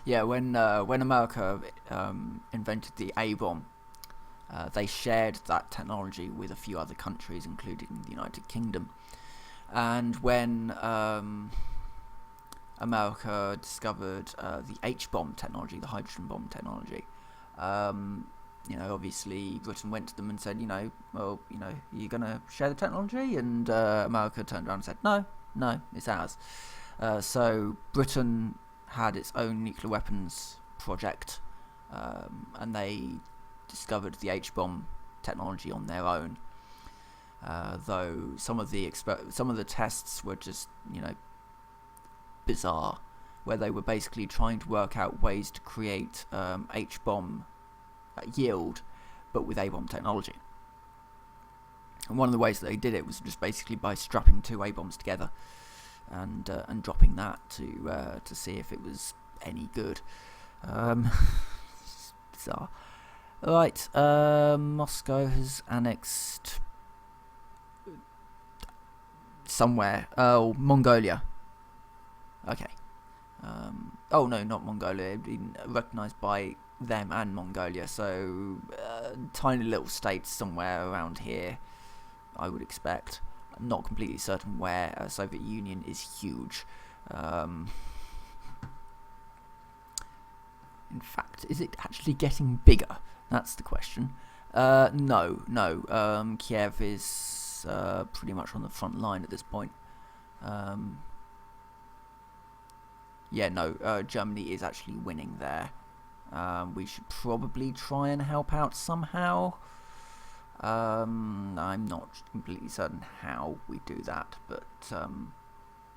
Speaker 1: Yeah, when America invented the A-bomb, they shared that technology with a few other countries, including the United Kingdom. And when America discovered the H-bomb technology, the hydrogen bomb technology, you know, obviously Britain went to them and said, well, you're going to share the technology? And America turned around and said, no, it's ours. So Britain had its own nuclear weapons project, and they discovered the H-bomb technology on their own. Though some of the tests were just, bizarre, where they were basically trying to work out ways to create H-bomb yield, but with A-bomb technology. And one of the ways that they did it was just basically by strapping two A-bombs together and dropping that to see if it was any good. Bizarre. Right, Moscow has annexed somewhere. Oh, Mongolia. Okay. Oh no, not Mongolia. It'd been recognised by them and Mongolia. So tiny little states somewhere around here, I would expect. I'm not completely certain where. Soviet Union is huge. In fact, is it actually getting bigger? That's the question. No. Kiev is pretty much on the front line at this point. Germany is actually winning there. We should probably try and help out somehow. I'm not completely certain how we do that, but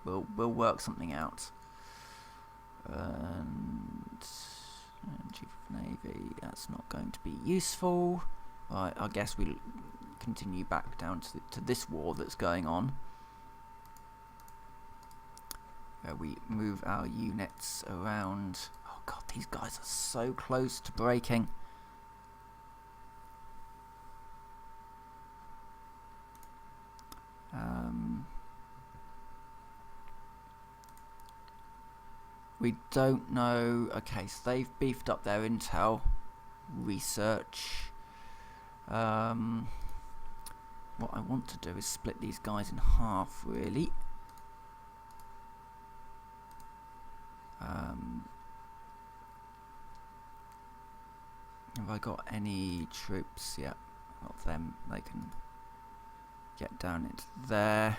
Speaker 1: we'll work something out. And Chief of Navy, that's not going to be useful. Right, I guess we'll continue back down to this war that's going on. Where we move our units around. Oh god, these guys are so close to breaking. We don't know. Okay, so they've beefed up their intel research. What I want to do is split these guys in half, really. Have I got any troops? Yeah, got them. They can get down into there.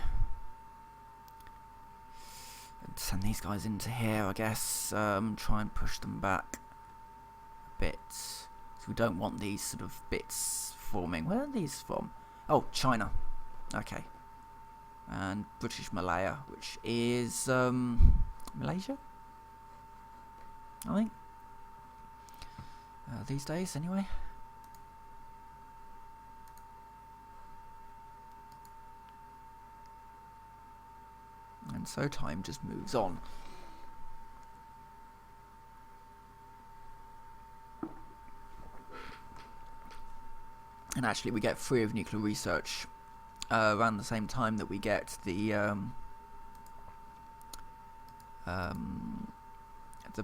Speaker 1: And send these guys into here, I guess. Try and push them back a bit. So we don't want these sort of bits forming. Where are these from? Oh, China. Okay. And British Malaya, which is Malaysia, I think. These days, anyway. And so time just moves on. And actually we get free of nuclear research around the same time that we get the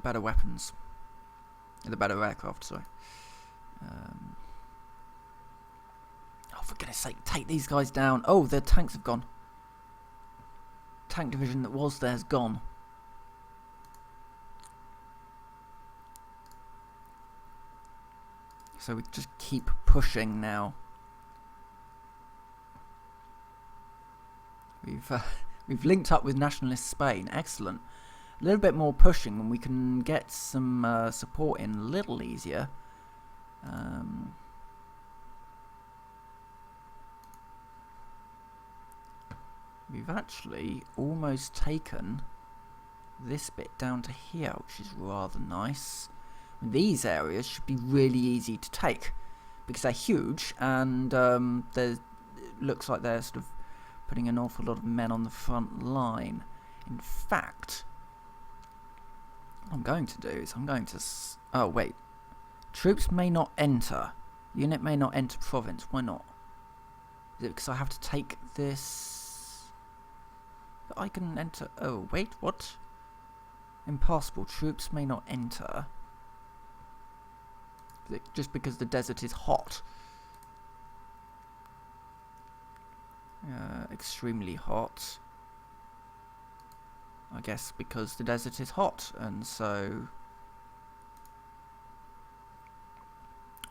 Speaker 1: better weapons. The better aircraft, sorry. Oh, for goodness sake, take these guys down. Oh, their tanks have gone. Tank division that was there's gone. So we just keep pushing now. We've linked up with Nationalist Spain. Excellent. A little bit more pushing and we can get some support in a little easier. We've actually almost taken this bit down to here, which is rather nice. These areas should be really easy to take because they're huge and it looks like they're sort of putting an awful lot of men on the front line. In fact, what I'm going to do is I'm going to... Oh, wait. Troops may not enter. Unit may not enter province. Why not? Is it because I have to take this... I can enter... Oh, wait, what? Impossible. Troops may not enter. Is it just because the desert is hot? Extremely hot. I guess because the desert is hot, and so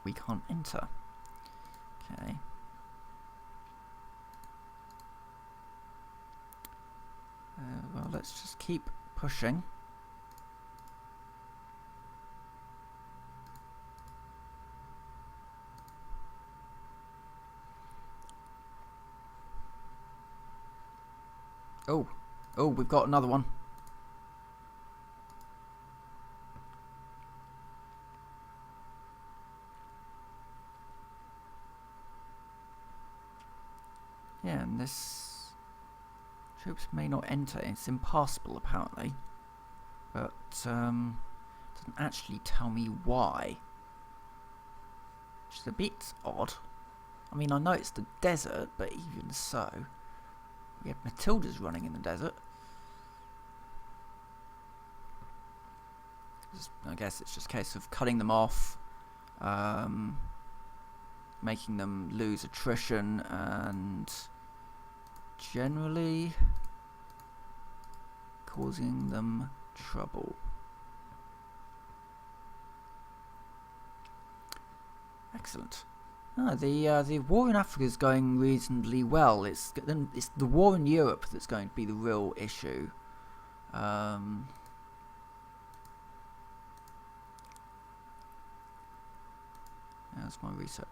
Speaker 1: we can't enter. Okay. Well, let's just keep pushing. Oh, we've got another one. Yeah, and this... Troops may not enter. It's impassable, apparently. But, doesn't actually tell me why. Which is a bit odd. I mean, I know it's the desert, but even so... We have Matildas running in the desert. I guess it's just a case of cutting them off, making them lose attrition, and generally causing them trouble. Excellent. The war in Africa is going reasonably well. It's the war in Europe that's going to be the real issue. That's my research.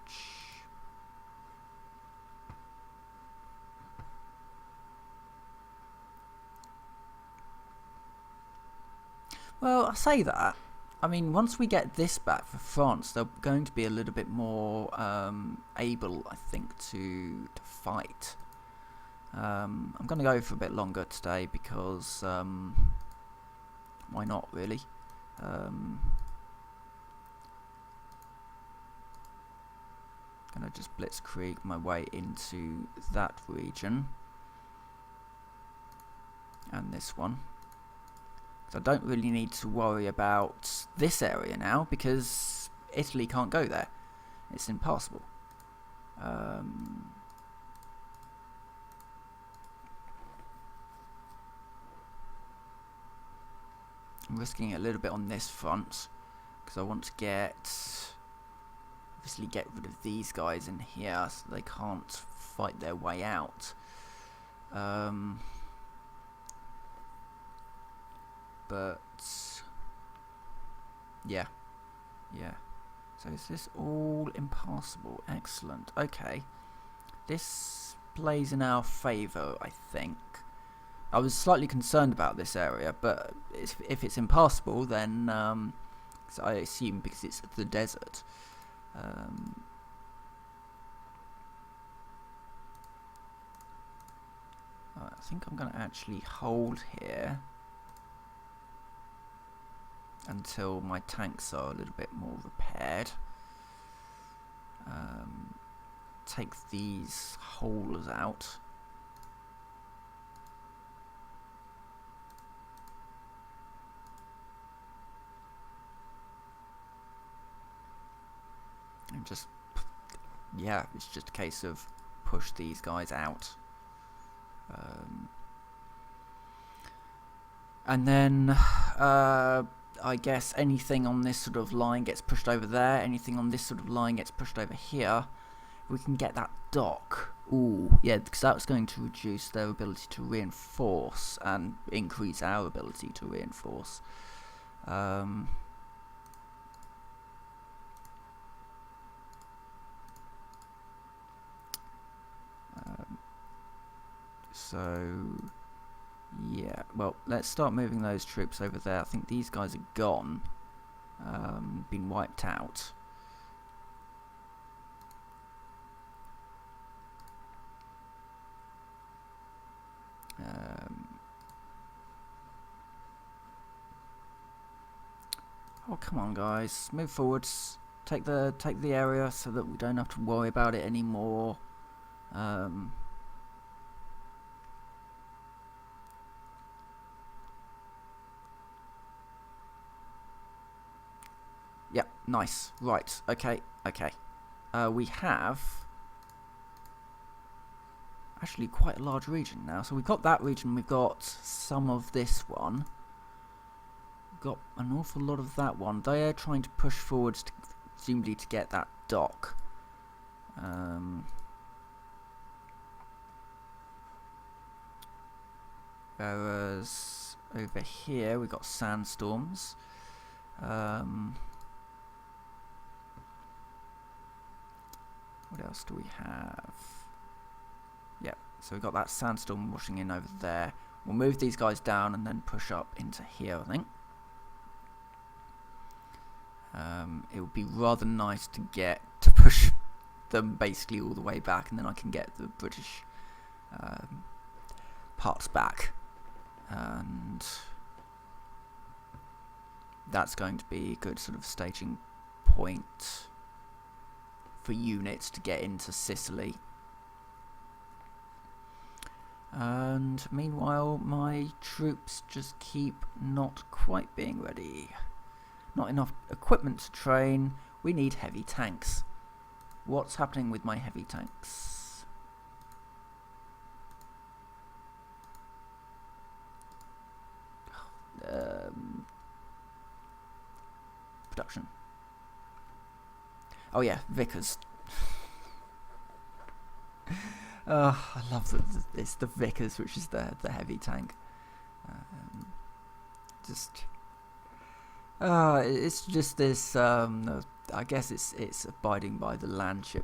Speaker 1: Well, I say that. I mean, once we get this back for France, they're going to be a little bit more able, I think, to fight. I'm going to go for a bit longer today because why not, really? Going to just blitzkrieg my way into that region and this one. So I don't really need to worry about this area now because Italy can't go there. It's impassable. I'm risking a little bit on this front because I want to obviously get rid of these guys in here so they can't fight their way out. But yeah. So is this all impassable? Excellent. Okay, this plays in our favour, I think. I was slightly concerned about this area, but if it's impassable, then so I assume because it's the desert. I think I'm going to actually hold here until my tanks are a little bit more repaired. Take these holes out. And just, yeah, it's just a case of push these guys out. And then I guess anything on this sort of line gets pushed over there, anything on this sort of line gets pushed over here. We can get that dock. Ooh, yeah, because that's going to reduce their ability to reinforce and increase our ability to reinforce. So yeah, well, let's start moving those troops over there. I think these guys are gone, been wiped out. Oh, come on, guys, move forwards. Take the area so that we don't have to worry about it anymore. Yep, nice. Right, okay. We have actually quite a large region now. So we've got that region, we've got some of this one. We've got an awful lot of that one. They are trying to push forwards, presumably to get that dock. Whereas over here we've got sandstorms. What else do we have? Yep, so we've got that sandstorm washing in over there. We'll move these guys down and then push up into here, I think. It would be rather nice to push them basically all the way back, and then I can get the British parts back. And that's going to be a good sort of staging point for units to get into Sicily. And meanwhile, my troops just keep not quite being ready. not enough equipment to train. We need heavy tanks. What's happening with my heavy tanks? Production. Oh yeah, Vickers. I love that it's the Vickers, which is the heavy tank. It's just this. I guess it's abiding by the landship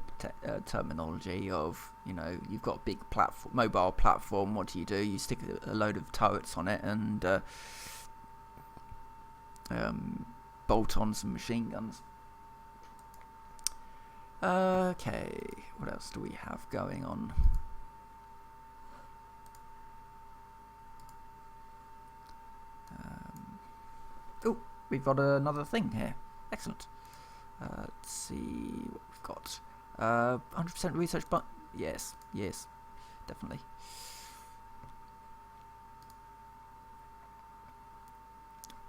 Speaker 1: terminology of, you know, you've got a big mobile platform. What do? You stick a load of turrets on it and bolt on some machine guns. Okay, what else do we have going on? Oh, we've got another thing here. Excellent. Let's see what we've got. 100% research, but yes, definitely.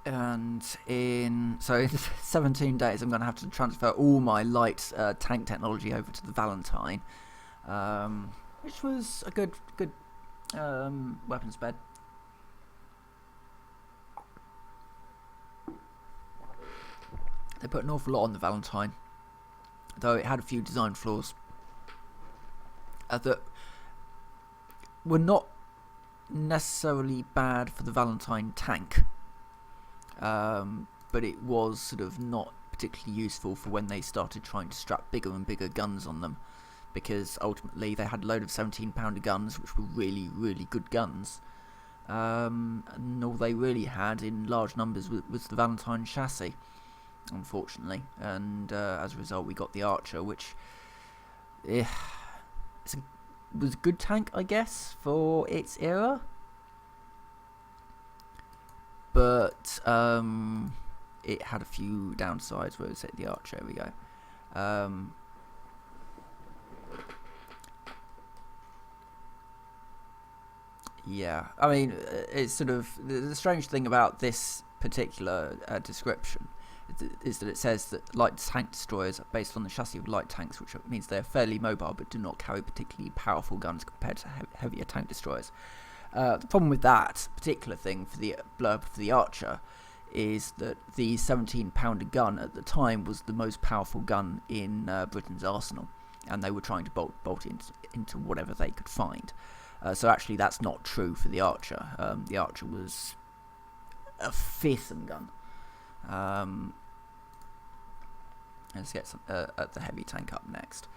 Speaker 1: And in 17 days, I'm going to have to transfer all my light tank technology over to the Valentine, which was a good weapons bed. They put an awful lot on the Valentine, though it had a few design flaws that were not necessarily bad for the Valentine tank, but it was sort of not particularly useful for when they started trying to strap bigger and bigger guns on them, because ultimately they had a load of 17-pounder guns, which were really, really good guns, and all they really had in large numbers was the Valentine chassis, unfortunately, and as a result we got the Archer, which was a good tank, I guess, for its era, but it had a few downsides. Where was it? The Archer, there we go. Yeah, I mean, it's sort of the strange thing about this particular description is that it says that light tank destroyers are based on the chassis of light tanks, which means they're fairly mobile but do not carry particularly powerful guns compared to heavier tank destroyers. The problem with that particular thing for the blurb for the Archer is that the 17-pounder gun at the time was the most powerful gun in Britain's arsenal, and they were trying to bolt into whatever they could find. So actually that's not true for the Archer. The Archer was a fearsome gun. Let's get some the heavy tank up next.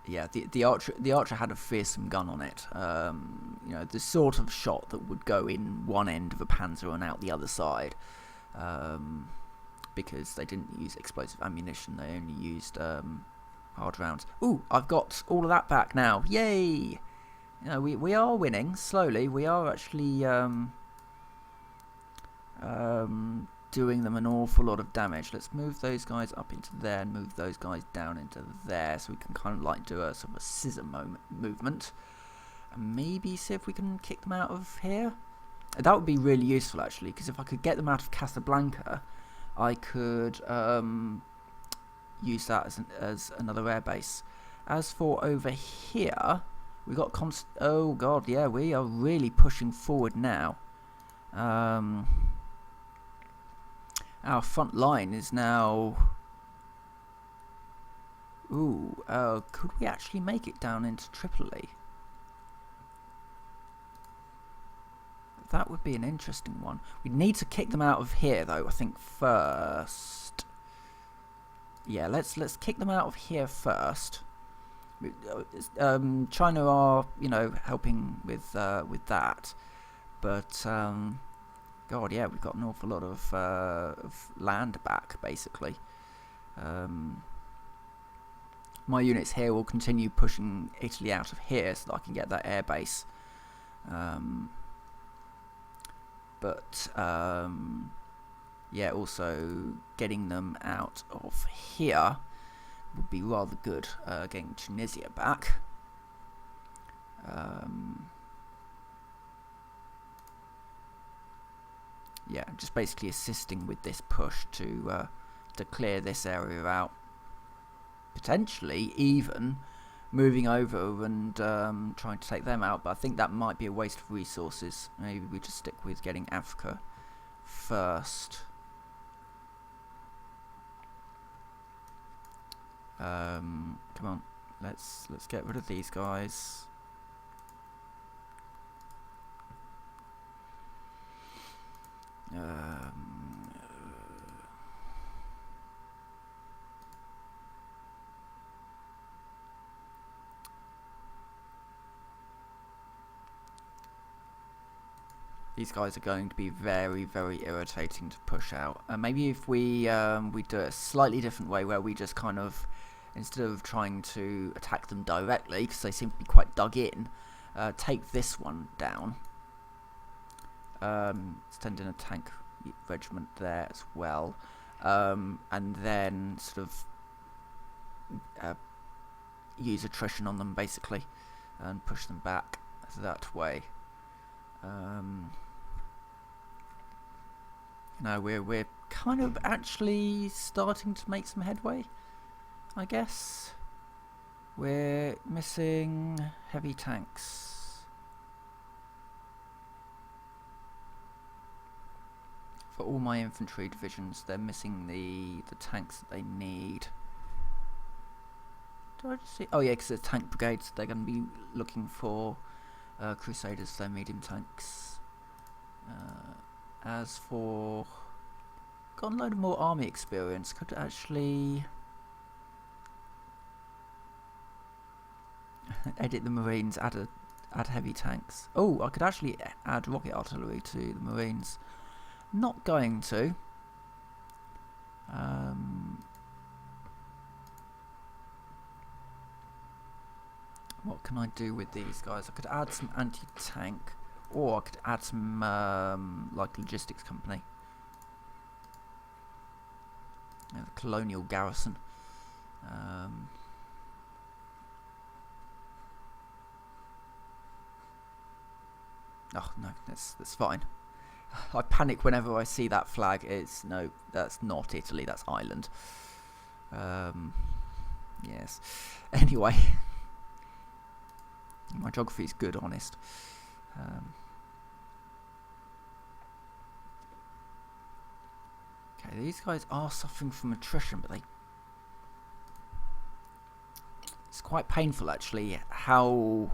Speaker 1: Yeah, the Archer had a fearsome gun on it. You know, the sort of shot that would go in one end of a Panzer and out the other side, because they didn't use explosive ammunition. They only used hard rounds. Ooh, I've got all of that back now. Yay! You know, we are winning slowly. We are actually doing them an awful lot of damage. Let's move those guys up into there and move those guys down into there, so we can kind of like do a sort of a scissor movement, and maybe see if we can kick them out of here. That would be really useful actually, because if I could get them out of Casablanca, I could use that as another air base. As for over here, we got oh god, yeah, we are really pushing forward now. Our front line is now... Ooh, could we actually make it down into Tripoli? That would be an interesting one. We'd need to kick them out of here, though, I think, first. Yeah, let's kick them out of here first. China are, you know, helping with that, but God, yeah, we've got an awful lot of land back, basically. My units here will continue pushing Italy out of here so that I can get that air base. But yeah, also getting them out of here would be rather good. Getting Tunisia back. yeah, just basically assisting with this push to clear this area out. Potentially even moving over and trying to take them out, but I think that might be a waste of resources. Maybe we just stick with getting Africa first. Come on, let's get rid of these guys. These guys are going to be very, very irritating to push out. Maybe if we do it a slightly different way, where we just kind of, instead of trying to attack them directly, because they seem to be quite dug in, take this one down. Send in a tank regiment there as well, and then sort of use attrition on them basically, and push them back that way. No, we're kind of actually starting to make some headway, I guess. We're missing heavy tanks. For all my infantry divisions, they're missing the tanks that they need. Did I just see? Oh yeah, because they're tank brigades. They're going to be looking for Crusaders, they're medium tanks. As for, got a load of more army experience. Could actually edit the Marines, add heavy tanks. Oh, I could actually add rocket artillery to the Marines. Not going to. What can I do with these guys? I could add some anti-tank, or I could add some like logistics company. The colonial garrison. Oh no, that's fine. I panic whenever I see that flag. It's no, that's not Italy. That's Ireland. Yes. Anyway. My geography is good, honest. Okay, these guys are suffering from attrition, but it's quite painful actually how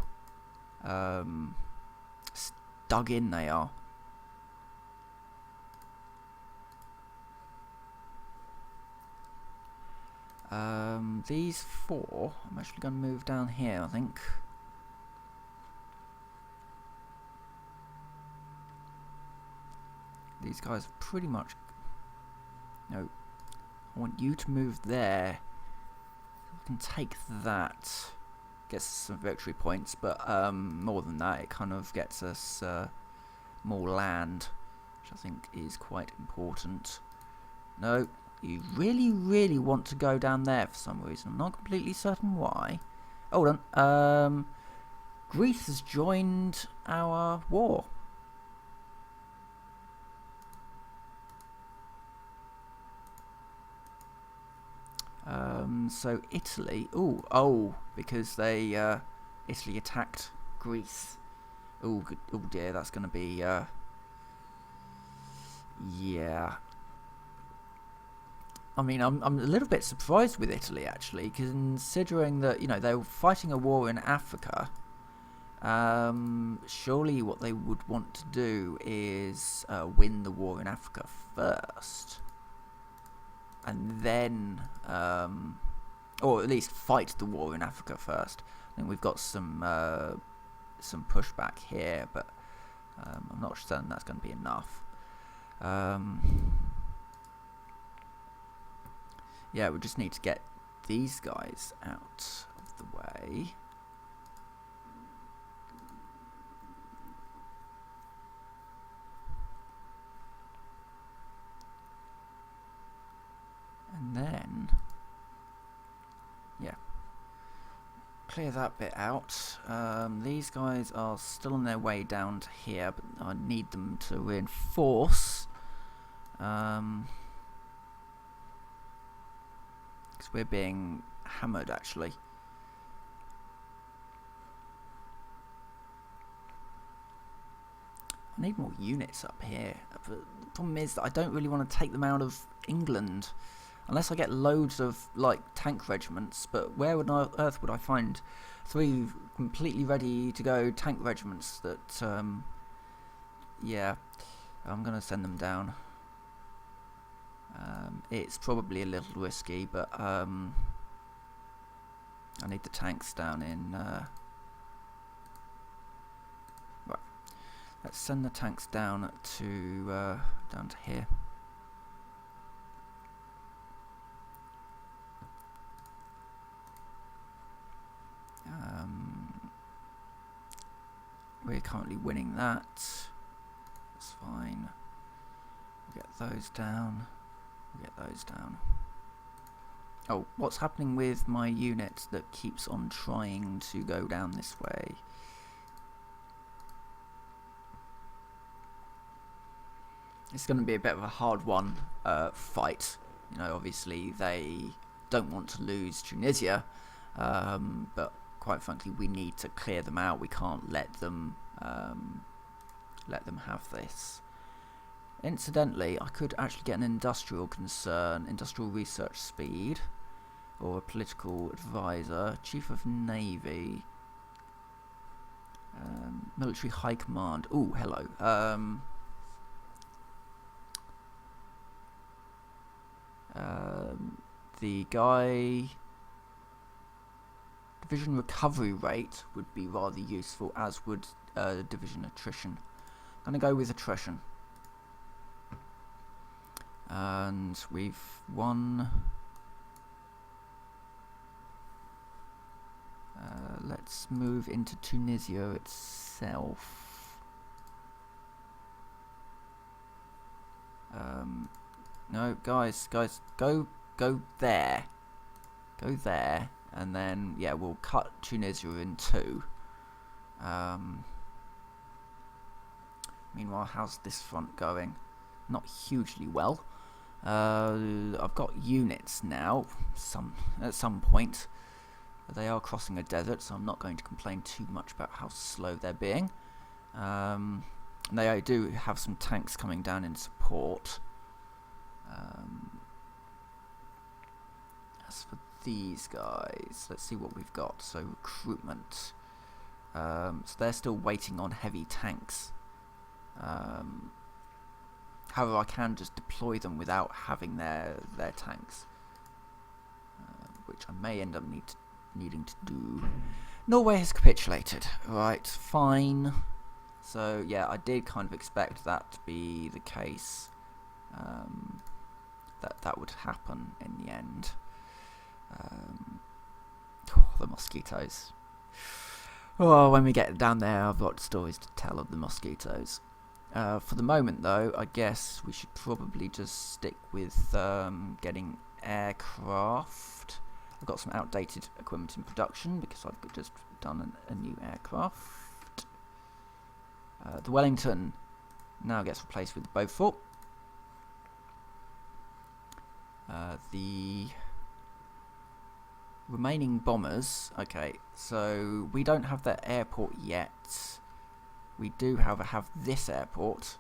Speaker 1: dug in they are. These four, I'm actually going to move down here, I think. These guys pretty much... No. I want you to move there. We can take that. Gets some victory points, but more than that, it kind of gets us more land, which I think is quite important. No, you really, really want to go down there for some reason. I'm not completely certain why. Hold on. Greece has joined our war. So Italy, because they Italy attacked Greece. Oh dear, that's going to be yeah. I mean, I'm a little bit surprised with Italy actually, considering that they were fighting a war in Africa. Surely what they would want to do is win the war in Africa first. And then, or at least fight the war in Africa first. I think we've got some pushback here, but I'm not certain that's going to be enough. Yeah, we just need to get these guys out of the way. And then, yeah, clear that bit out. These guys are still on their way down to here, but I need them to reinforce Because we're being hammered, actually. I need more units up here. But the problem is that I don't really want to take them out of England. Unless I get loads of, like, tank regiments. But where on earth would I find 3 completely ready to go tank regiments that, yeah, I'm going to send them down. It's probably a little risky, but I need the tanks down in... right. Let's send the tanks down to here. We're currently winning that. That's fine. We'll get those down. We'll get those down. Oh, what's happening with my unit that keeps on trying to go down this way? It's going to be a bit of a hard one fight. You know, obviously they don't want to lose Tunisia, but quite frankly, we need to clear them out. We can't let them have this. Incidentally, I could actually get an industrial concern, industrial research speed, or a political advisor, chief of navy, military high command. Ooh, hello. The guy. Division recovery rate would be rather useful, as would division attrition. I'm going to go with attrition. And we've won. Let's move into Tunisia itself. No, guys, go there. Go there. And then, yeah, we'll cut Tunisia in 2. Meanwhile, how's this front going? Not hugely well. I've got units now, at some point. They are crossing a desert, so I'm not going to complain too much about how slow they're being. They do have some tanks coming down in support. As for these guys, let's see what we've got. So recruitment, so they're still waiting on heavy tanks. However, I can just deploy them without having their tanks, which I may end up needing to do. Norway has capitulated. Right, fine. So yeah, I did kind of expect that to be the case, that would happen in the end. The mosquitoes. Oh, when we get down there, I've got stories to tell of the mosquitoes. For the moment, though, I guess we should probably just stick with getting aircraft. I've got some outdated equipment in production because I've just done a new aircraft. The Wellington now gets replaced with the Beaufort. The remaining bombers, okay, so we don't have that airport yet. We do, however, have this airport,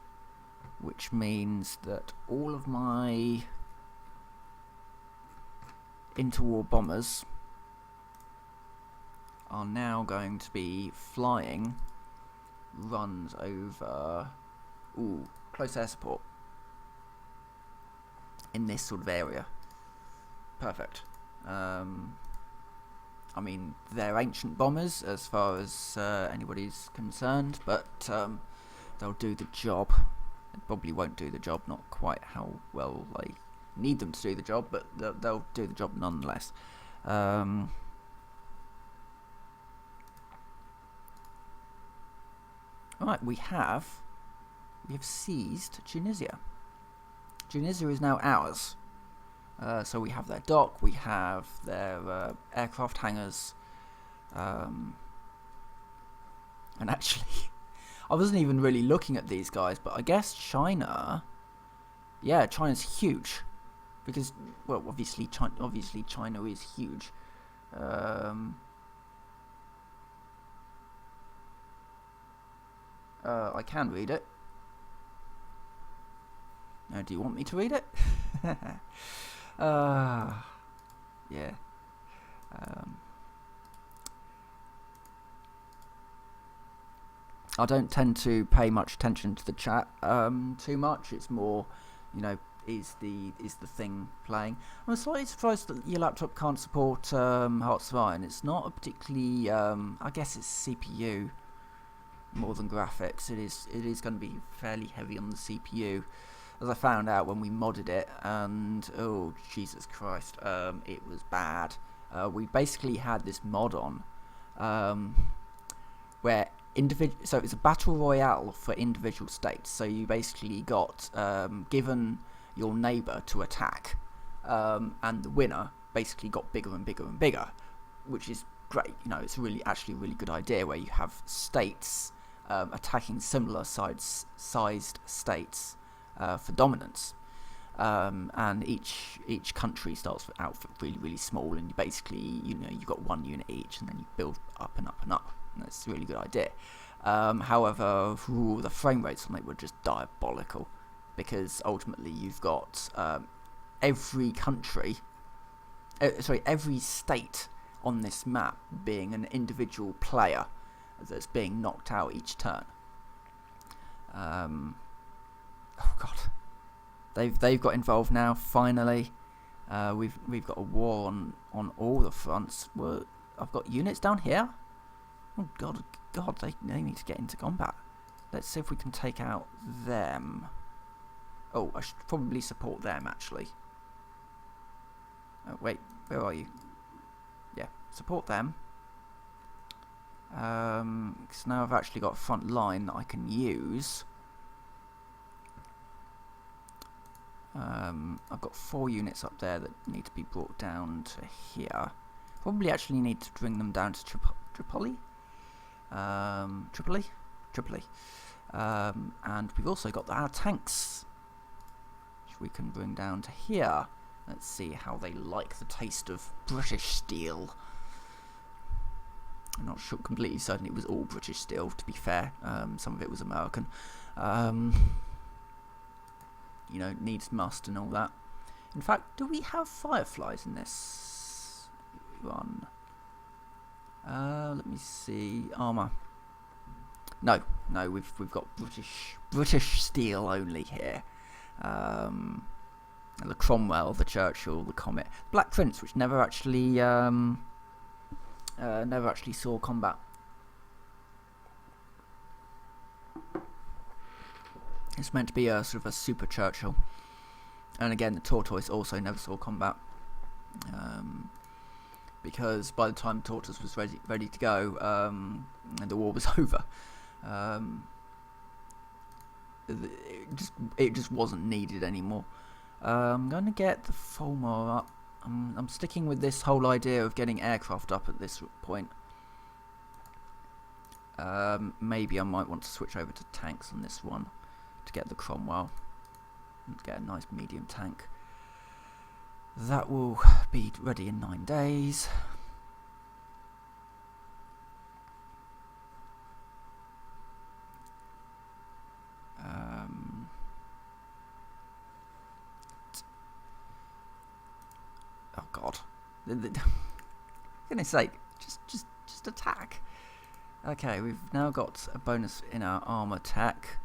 Speaker 1: which means that all of my interwar bombers are now going to be flying runs over close air support in this sort of area. Perfect. I mean, they're ancient bombers as far as anybody's concerned, but they'll do the job. They probably won't do the job, not quite how well I need them to do the job, but they'll do the job nonetheless. Right, we have seized Tunisia. Tunisia is now ours. So we have their dock, we have their aircraft hangars, and actually, I wasn't even really looking at these guys, but I guess China Yeah, China's huge. Because, well, obviously China is huge. I can read it. Do you want me to read it? Yeah. I don't tend to pay much attention to the chat too much. It's more, is the thing playing. I'm slightly surprised that your laptop can't support Hearts of Iron. It's not a particularly, I guess it's CPU more than graphics. It is going to be fairly heavy on the CPU, as I found out when we modded it, and oh Jesus Christ, it was bad. We basically had this mod on where so it's a battle royale for individual states. So you basically got given your neighbour to attack, and the winner basically got bigger and bigger and bigger, which is great. It's actually a really good idea where you have states attacking similar sized states for dominance, and each country starts out really, really small, and you basically you've got one unit each, and then you build up and up and up. And that's a really good idea. However, the frame rates on it were just diabolical, because ultimately you've got every state on this map being an individual player that's being knocked out each turn. Oh god, they've got involved now. Finally, we've got a war on all the fronts. I've got units down here. Oh god, they need to get into combat. Let's see if we can take out them. Oh, I should probably support them actually. Oh wait, where are you? Yeah, support them. Because now I've actually got a front line that I can use. I've got 4 units up there that need to be brought down to here. Probably actually need to bring them down to Tripoli. And we've also got our tanks, which we can bring down to here. Let's see how they like the taste of British steel. I'm not sure, completely certain it was all British steel, to be fair. Some of it was American. Needs must and all that. In fact, do we have fireflies in this run? Let me see. Armour. No, we've got British steel only here. The Cromwell, the Churchill, the Comet, Black Prince, which never actually saw combat. It's meant to be a sort of a super Churchill, and again the Tortoise also never saw combat. Because by the time Tortoise was ready to go, the war was over. It just wasn't needed anymore. I'm going to get the Fulmar up. I'm sticking with this whole idea of getting aircraft up at this point. Maybe I might want to switch over to tanks on this one to get the Cromwell and get a nice medium tank. That will be ready in 9 days. Oh god. For goodness sake, just attack. Okay, we've now got a bonus in our armor tech.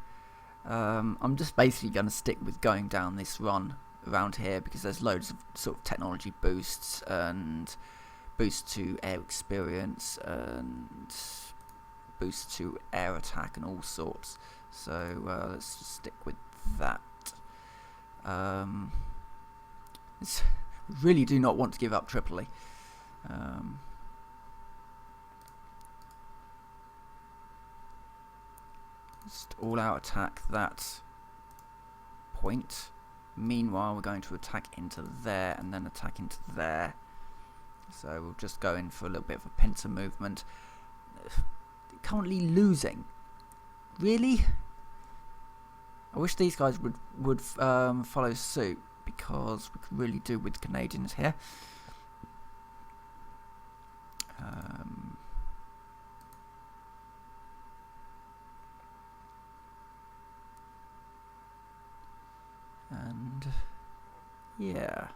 Speaker 1: I'm just basically going to stick with going down this run around here because there's loads of sort of technology boosts and boosts to air experience and boosts to air attack and all sorts. So let's just stick with that. Really do not want to give up Tripoli. Just all out attack that point. Meanwhile, we're going to attack into there and then attack into there. So we'll just go in for a little bit of a pincer movement. Currently losing. Really? I wish these guys would follow suit, because we could really do with the Canadians here. And yeah,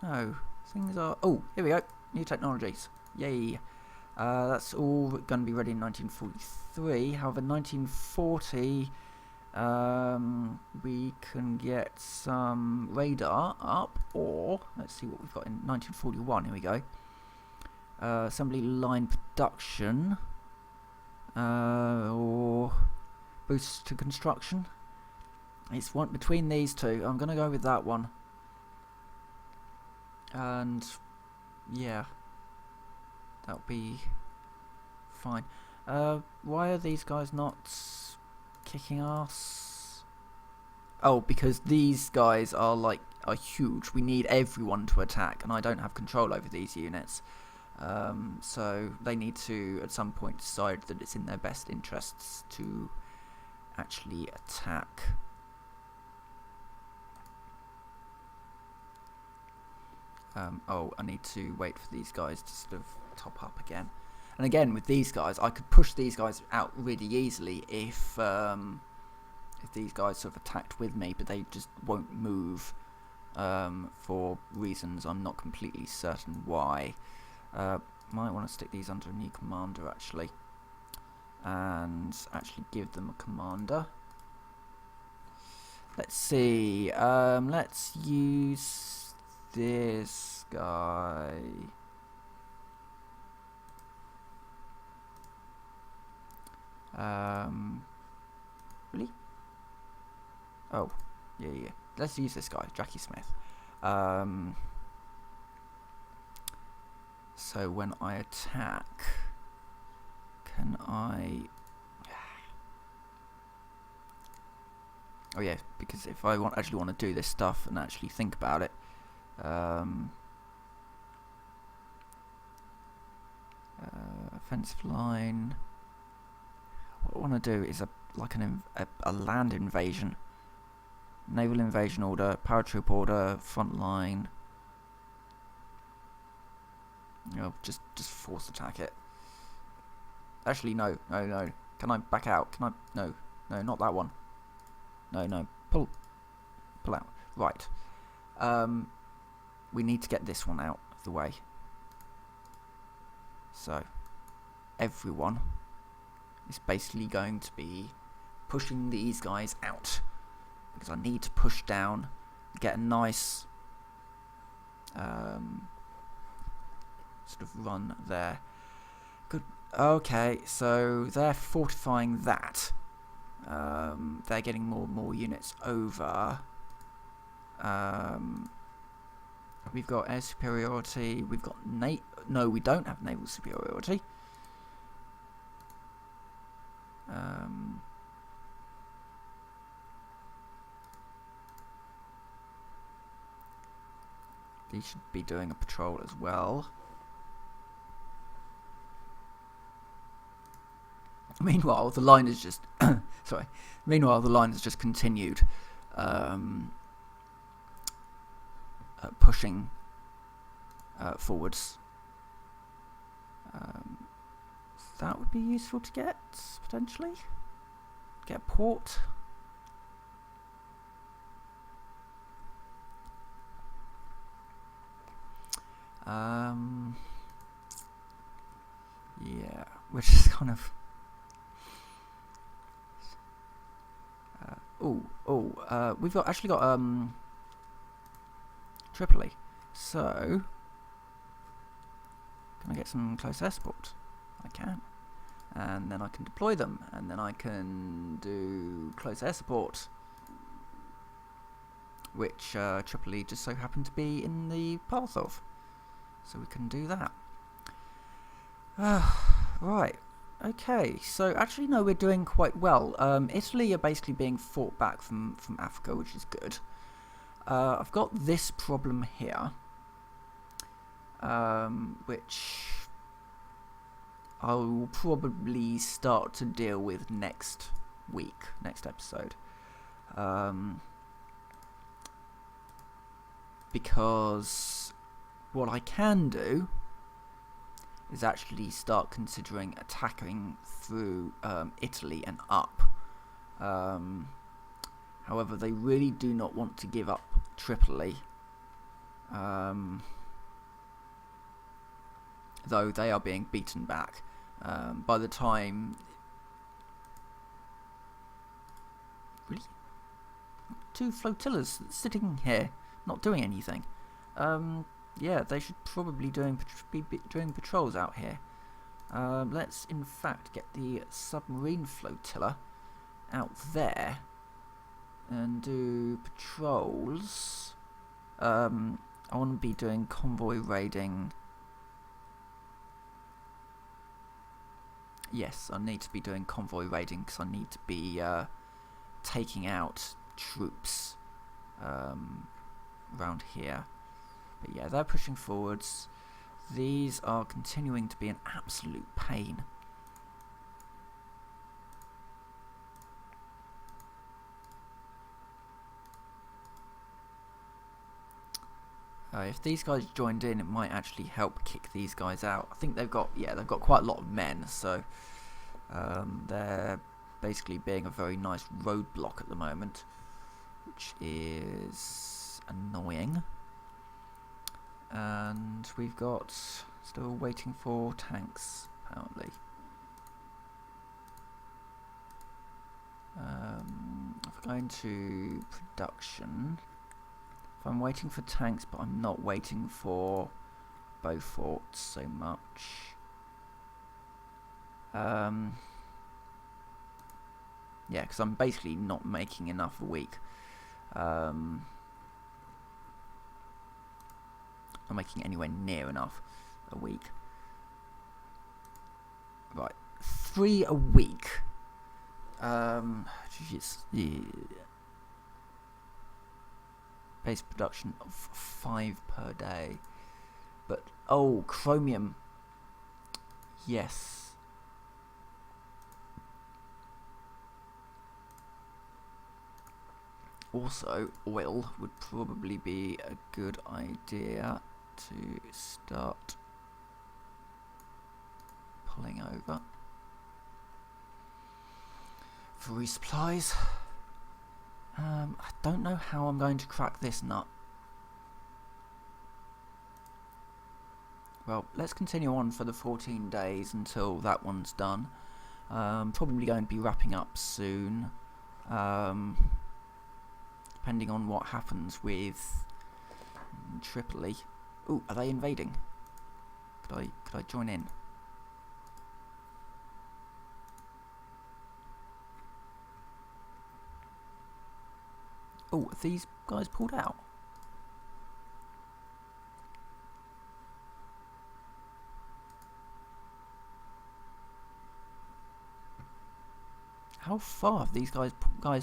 Speaker 1: no, things are. Oh, here we go. New technologies. Yay. That's all going to be ready in 1943. However, 1940, we can get some radar up, or let's see what we've got in 1941. Here we go. Assembly line production, or boosts to construction. It's one between these two. I'm gonna go with that one. And yeah, that'll be fine. Why are these guys not kicking ass? Oh, because these guys are huge. We need everyone to attack, and I don't have control over these units. So they need to at some point decide that it's in their best interests to actually attack. Oh, I need to wait for these guys to sort of top up again. And again, with these guys, I could push these guys out really easily if these guys sort of attacked with me, but they just won't move for reasons I'm not completely certain why. Might want to stick these under a new commander, actually, and actually give them a commander. Let's see. Let's use this guy. Really? Oh, yeah. Let's use this guy, Jackie Smith. So when I attack, can I... Oh yeah, because if I actually want to do this stuff and actually think about it, offensive line. What I want to do is a land invasion, naval invasion order, paratroop order, front line. You know, just force attack it. Actually, no. Can I back out? Can I? No, not that one. No. Pull out. Right. We need to get this one out of the way. So, everyone is basically going to be pushing these guys out, because I need to push down, get a nice sort of run there. Good. Okay, so they're fortifying that. They're getting more and more units over. We've got air superiority. We've got no, we don't have naval superiority. They should be doing a patrol as well. Meanwhile, the line is just sorry. Meanwhile, the line has just continued pushing forwards. That would be useful to get, potentially. Get a port. Yeah, which is kind of... we've actually got Tripoli. So, can I get some close air support? I can. And then I can deploy them, and then I can do close air support, which Tripoli just so happened to be in the path of. So we can do that. Right. Okay, so actually no, we're doing quite well. Italy are basically being fought back from Africa, which is good. I've got this problem here, which I will probably start to deal with next episode. Because what I can do is actually start considering attacking through Italy and up. However, they really do not want to give up Tripoli, though they are being beaten back. By the time... Really? 2 flotillas sitting here, not doing anything. Yeah, they should probably be doing patrols out here. Let's in fact get the submarine flotilla out there and do patrols. I want to be doing convoy raiding. Yes, I need to be doing convoy raiding because I need to be taking out troops around here. But yeah, they're pushing forwards. These are continuing to be an absolute pain. If these guys joined in, it might actually help kick these guys out. I think they've got quite a lot of men, so they're basically being a very nice roadblock at the moment, which is annoying. And we've got still waiting for tanks, apparently. If I go into production, if I'm waiting for tanks, but I'm not waiting for Beauforts so much. Yeah, because I'm basically not making enough a week. Not making anywhere near enough a week. Right, 3 a week. Just, yeah. Base production of 5 per day. But oh, chromium. Yes. Also, oil would probably be a good idea to start pulling over for resupplies. I don't know how I'm going to crack this nut. Well, let's continue on for the 14 days until that one's done. Probably going to be wrapping up soon. Depending on what happens with Tripoli. Ooh, are they invading? Could I join in? Oh, have these guys pulled out? How far have these guys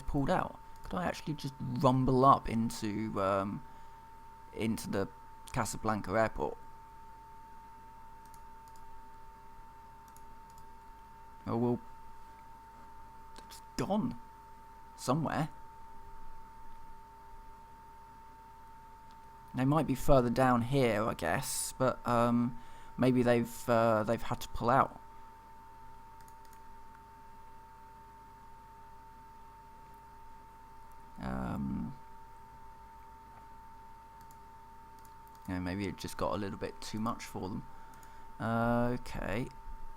Speaker 1: pulled out? Could I actually just rumble up into the Casablanca airport? Oh well, it's gone somewhere. They might be further down here, I guess, but maybe they've had to pull out. Yeah, maybe it just got a little bit too much for them. Okay,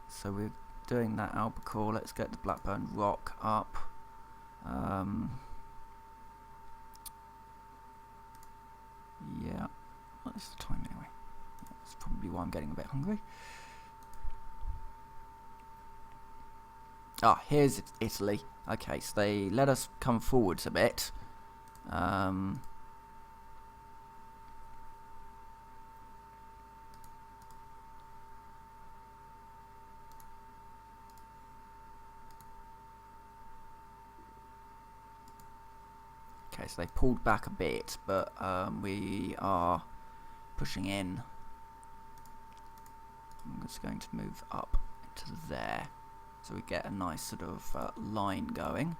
Speaker 1: so we're doing that albacore. Let's get the Blackburn Rock up. Yeah, what is the time anyway? That's probably why I'm getting a bit hungry. Ah, here's Italy. Okay, so they let us come forwards a bit. Okay, so they pulled back a bit, but we are pushing in. I'm just going to move up to there, so we get a nice sort of line going.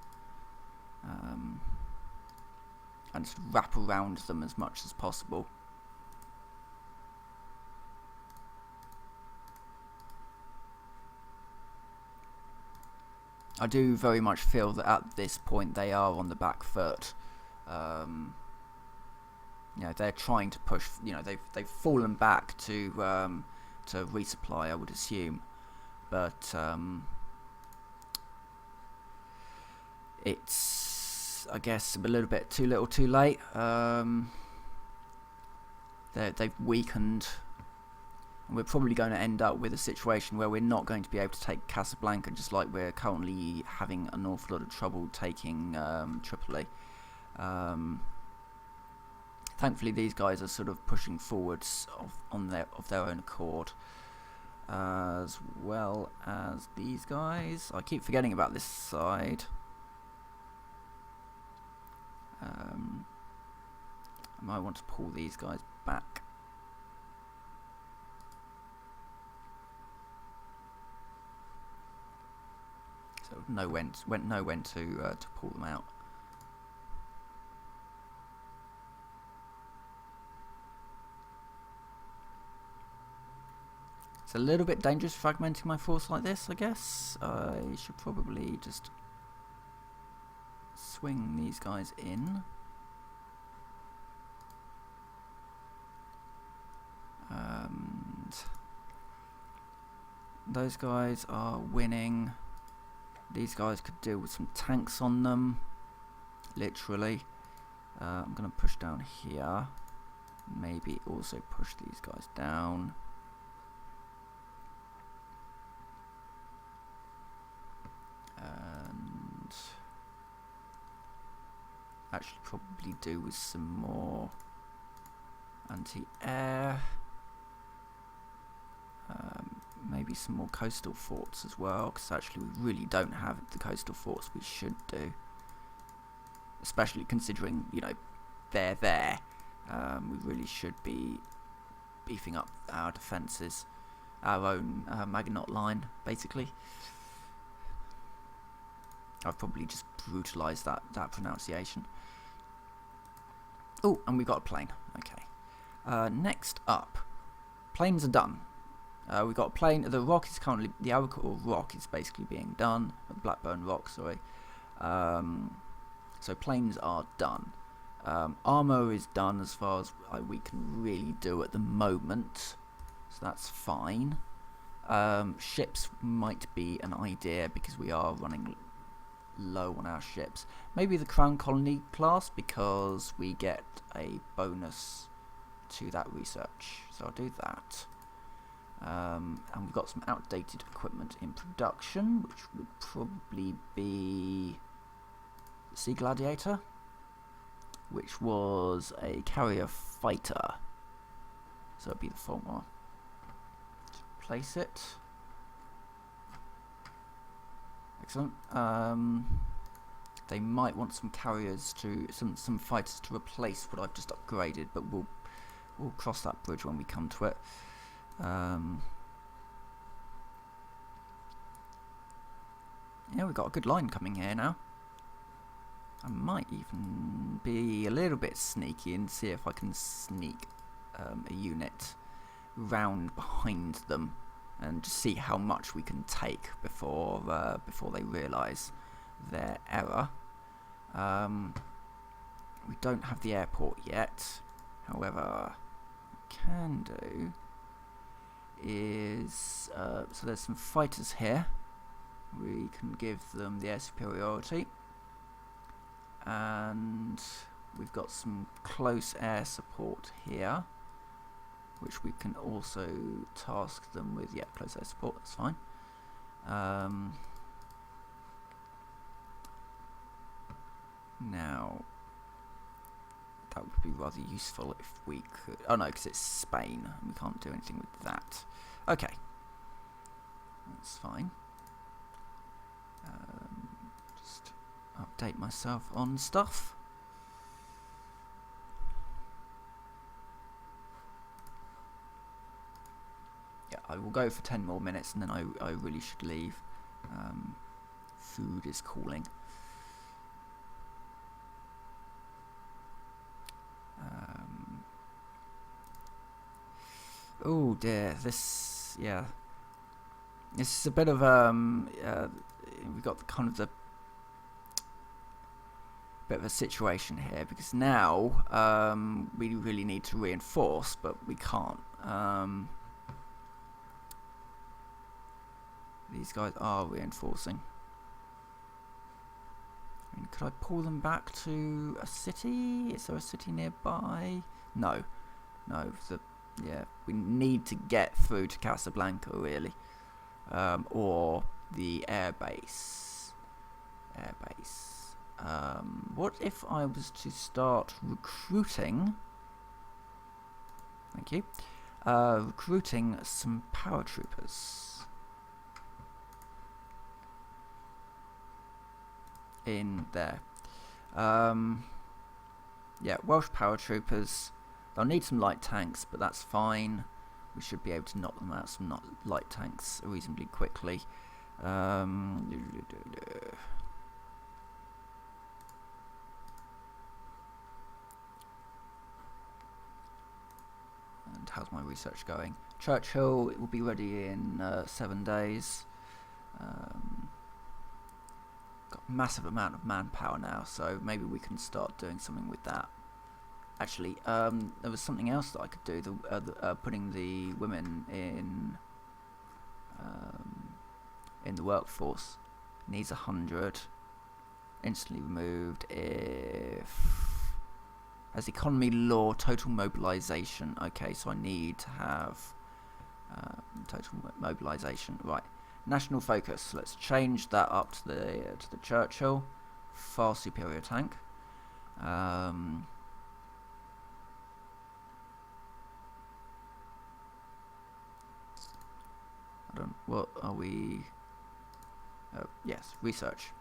Speaker 1: and sort of wrap around them as much as possible. I do very much feel that at this point they are on the back foot. You know, they're trying to push. You know, they've fallen back to resupply, I would assume, but it's, I guess, a little bit too little, too late. They've weakened. We're probably going to end up with a situation where we're not going to be able to take Casablanca, just like we're currently having an awful lot of trouble taking Tripoli. Thankfully, these guys are sort of pushing forwards of their own accord, as well as these guys. I keep forgetting about this side. I might want to pull these guys back. So know when to pull them out. It's a little bit dangerous fragmenting my force like this, I guess. I should probably just swing these guys in. And those guys are winning. These guys could deal with some tanks on them, literally. I'm going to push down here. Maybe also push these guys down. And actually probably do with some more anti-air. Maybe some more coastal forts as well, because actually we really don't have the coastal forts we should do, especially considering, you know, they're there. We really should be beefing up our defences, our own Maginot Line, basically. I've probably just brutalised that pronunciation. Oh, and we got a plane. Okay. Next up, planes are done. We've got a plane. The rock is currently, the Aracore rock is basically being done. Blackburn rock, sorry. So planes are done. Armour is done as far as we can really do at the moment, so that's fine. Ships might be an idea because we are running low on our ships. Maybe the Crown Colony class, because we get a bonus to that research, so I'll do that. And we've got some outdated equipment in production, which would probably be the Sea Gladiator, which was a carrier fighter, so it'd be the former. Place it. Excellent. They might want some carriers to some fighters to replace what I've just upgraded, but we'll cross that bridge when we come to it. Yeah, we've got a good line coming here now. I might even be a little bit sneaky and see if I can sneak a unit round behind them and just see how much we can take before they realise their error. We don't have the airport yet. However, what we can do is so there's some fighters here. We can give them the air superiority, and we've got some close air support here, which we can also task them with. Yeah, close air support, that's fine. Now, that would be rather useful if we could... Oh no, because it's Spain, and we can't do anything with that. Okay, that's fine. Just update myself on stuff. Yeah, I will go for 10 more minutes and then I really should leave. Food is calling. Oh dear, this is a bit of we've got kind of the bit of a situation here, because now we really need to reinforce, but we can't. These guys are reinforcing. I mean, could I pull them back to a city? Is there a city nearby? No. We need to get through to Casablanca, really. Or the airbase. What if I was to start recruiting? Thank you. Recruiting some paratroopers in there. Welsh paratroopers. They'll need some light tanks, but that's fine. We should be able to knock them out some light tanks reasonably quickly. And how's my research going? Churchill, it will be ready in 7 days. Got a massive amount of manpower now, so maybe we can start doing something with that. Actually, there was something else that I could do. Putting the women in the workforce needs 100. Instantly removed if as economy law total mobilization. Okay, so I need to have total mobilization. Right, national focus. Let's change that up to the Churchill. Far superior tank. What are we? Oh, yes, research.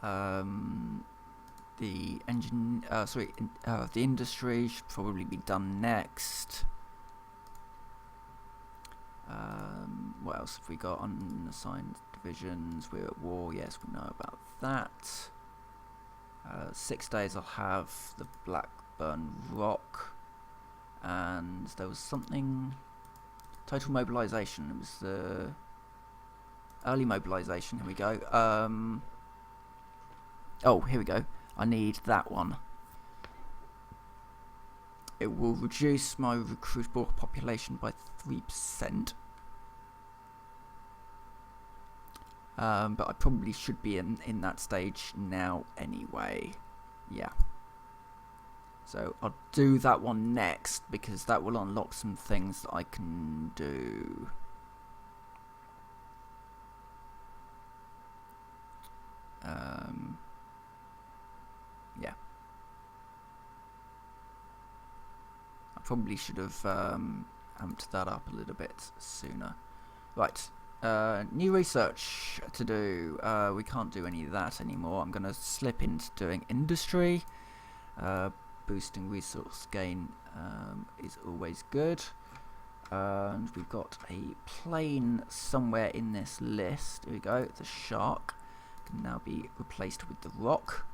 Speaker 1: The engine, the industry should probably be done next. What else have we got? Unassigned divisions. We're at war. Yes, we know about that. 6 days I'll have the Blackburn Rock, and there was something. Total mobilization. It was the early mobilization. Here we go. Oh, here we go. I need that one. It will reduce my recruitable population by 3%. But I probably should be in that stage now anyway. Yeah. So I'll do that one next, because that will unlock some things that I can do. Yeah. I probably should have amped that up a little bit sooner. Right. New research to do. We can't do any of that anymore. I'm going to slip into doing industry. Boosting resource gain is always good. And we've got a plane somewhere in this list. Here we go. The Shark can now be replaced with the Rock.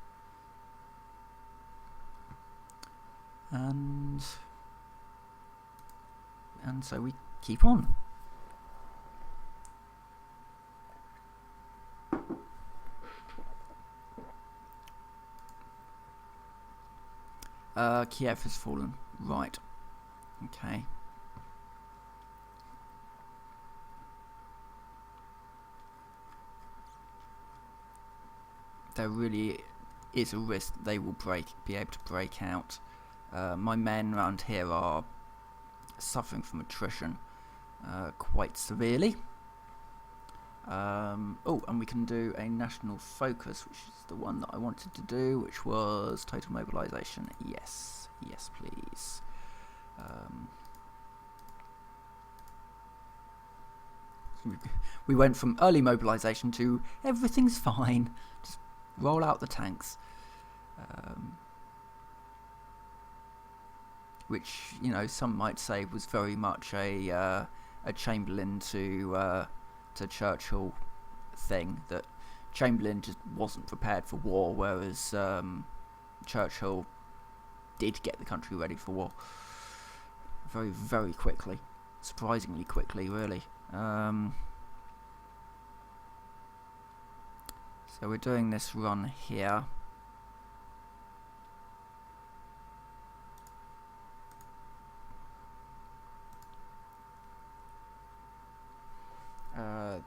Speaker 1: And so we keep on. Kiev has fallen. Right. Okay. There really is a risk that they will be able to break out. My men around here are suffering from attrition quite severely. Oh, and we can do a national focus, which is the one that I wanted to do, which was total mobilization. Yes, please. We went from early mobilization to everything's fine, just roll out the tanks. Which, you know, some might say was very much a Chamberlain to Churchill thing, that Chamberlain just wasn't prepared for war, whereas Churchill did get the country ready for war. very, very quickly. Surprisingly quickly, really. So we're doing this run here.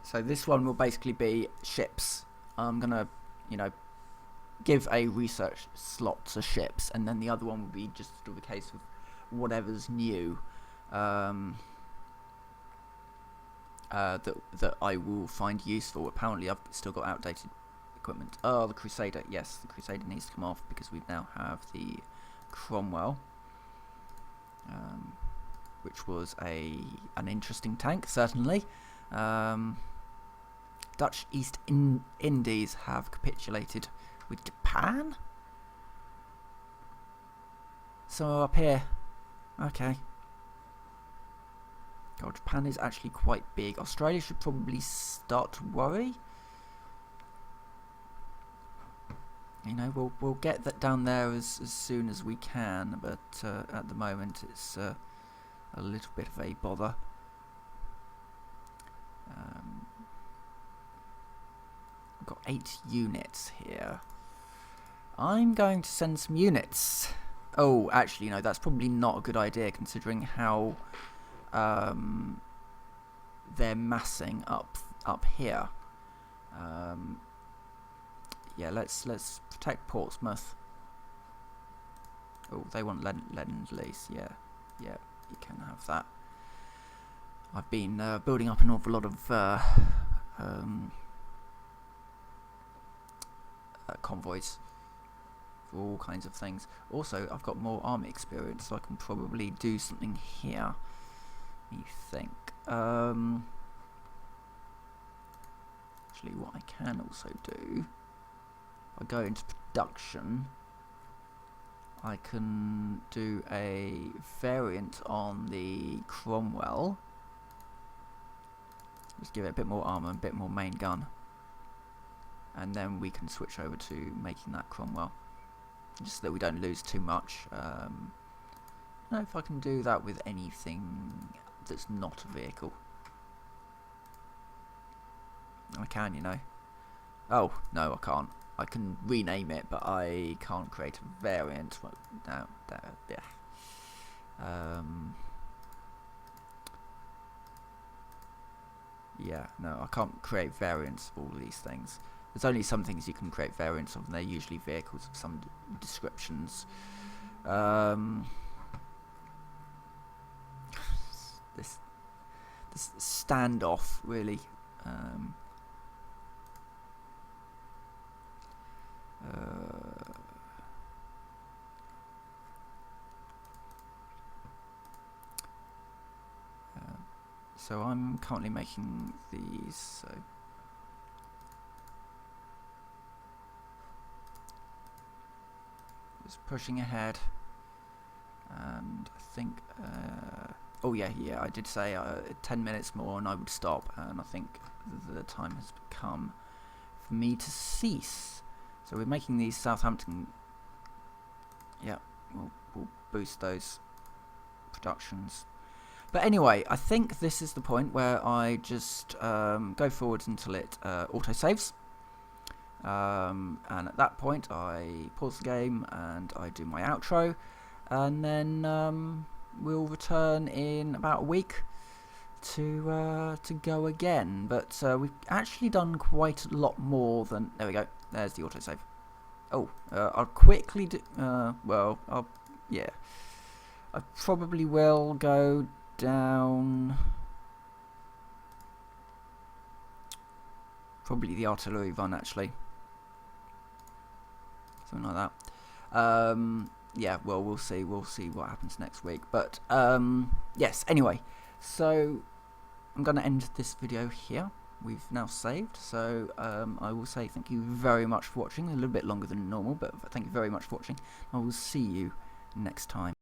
Speaker 1: So this one will basically be ships. I'm gonna, give a research slot to ships, and then the other one will be just sort of a case of whatever's new that I will find useful. Apparently, I've still got outdated equipment. Oh, the Crusader. Yes, the Crusader needs to come off because we now have the Cromwell, which was an interesting tank, certainly. Dutch East Indies have capitulated with Japan. So up here, okay. God, Japan is actually quite big. Australia should probably start to worry. We'll get that down there as soon as we can, but at the moment it's a little bit of a bother. I've got 8 units here. I'm going to send some units. Oh, actually, no, that's probably not a good idea considering how they're massing up here. Yeah, let's protect Portsmouth. Oh, they want Lend-Lease. Yeah, you can have that. I've been building up an awful lot of convoys for all kinds of things. Also, I've got more army experience, so I can probably do something here. You think? Actually, what I can also do, if I go into production, I can do a variant on the Cromwell. Just give it a bit more armor and a bit more main gun, and then we can switch over to making that Cromwell, just so that we don't lose too much. I don't know if I can do that with anything that's not a vehicle. I can, Oh, no, I can't. I can rename it, but I can't create a variant. Well, no, yeah. Yeah, no, I can't create variants of all of these things. There's only some things you can create variants of, and they're usually vehicles of some descriptions. This standoff, really. So I'm currently making these, so just pushing ahead, and I think oh yeah, I did say 10 minutes more and I would stop, and I think the time has come for me to cease. So we're making these Southampton. Yeah, we'll boost those productions. But anyway, I think this is the point where I just go forwards until it auto-saves. And at that point, I pause the game and I do my outro. And then we'll return in about a week to go again. But we've actually done quite a lot more than... There we go. There's the autosave. Oh, I'll quickly do... yeah. I probably will go down probably the artillery run, actually, something like that. Yeah, well, we'll see what happens next week, but yes, anyway, so I'm going to end this video here. We've now saved, so I will say thank you very much for watching. A little bit longer than normal, but thank you very much for watching. I will see you next time.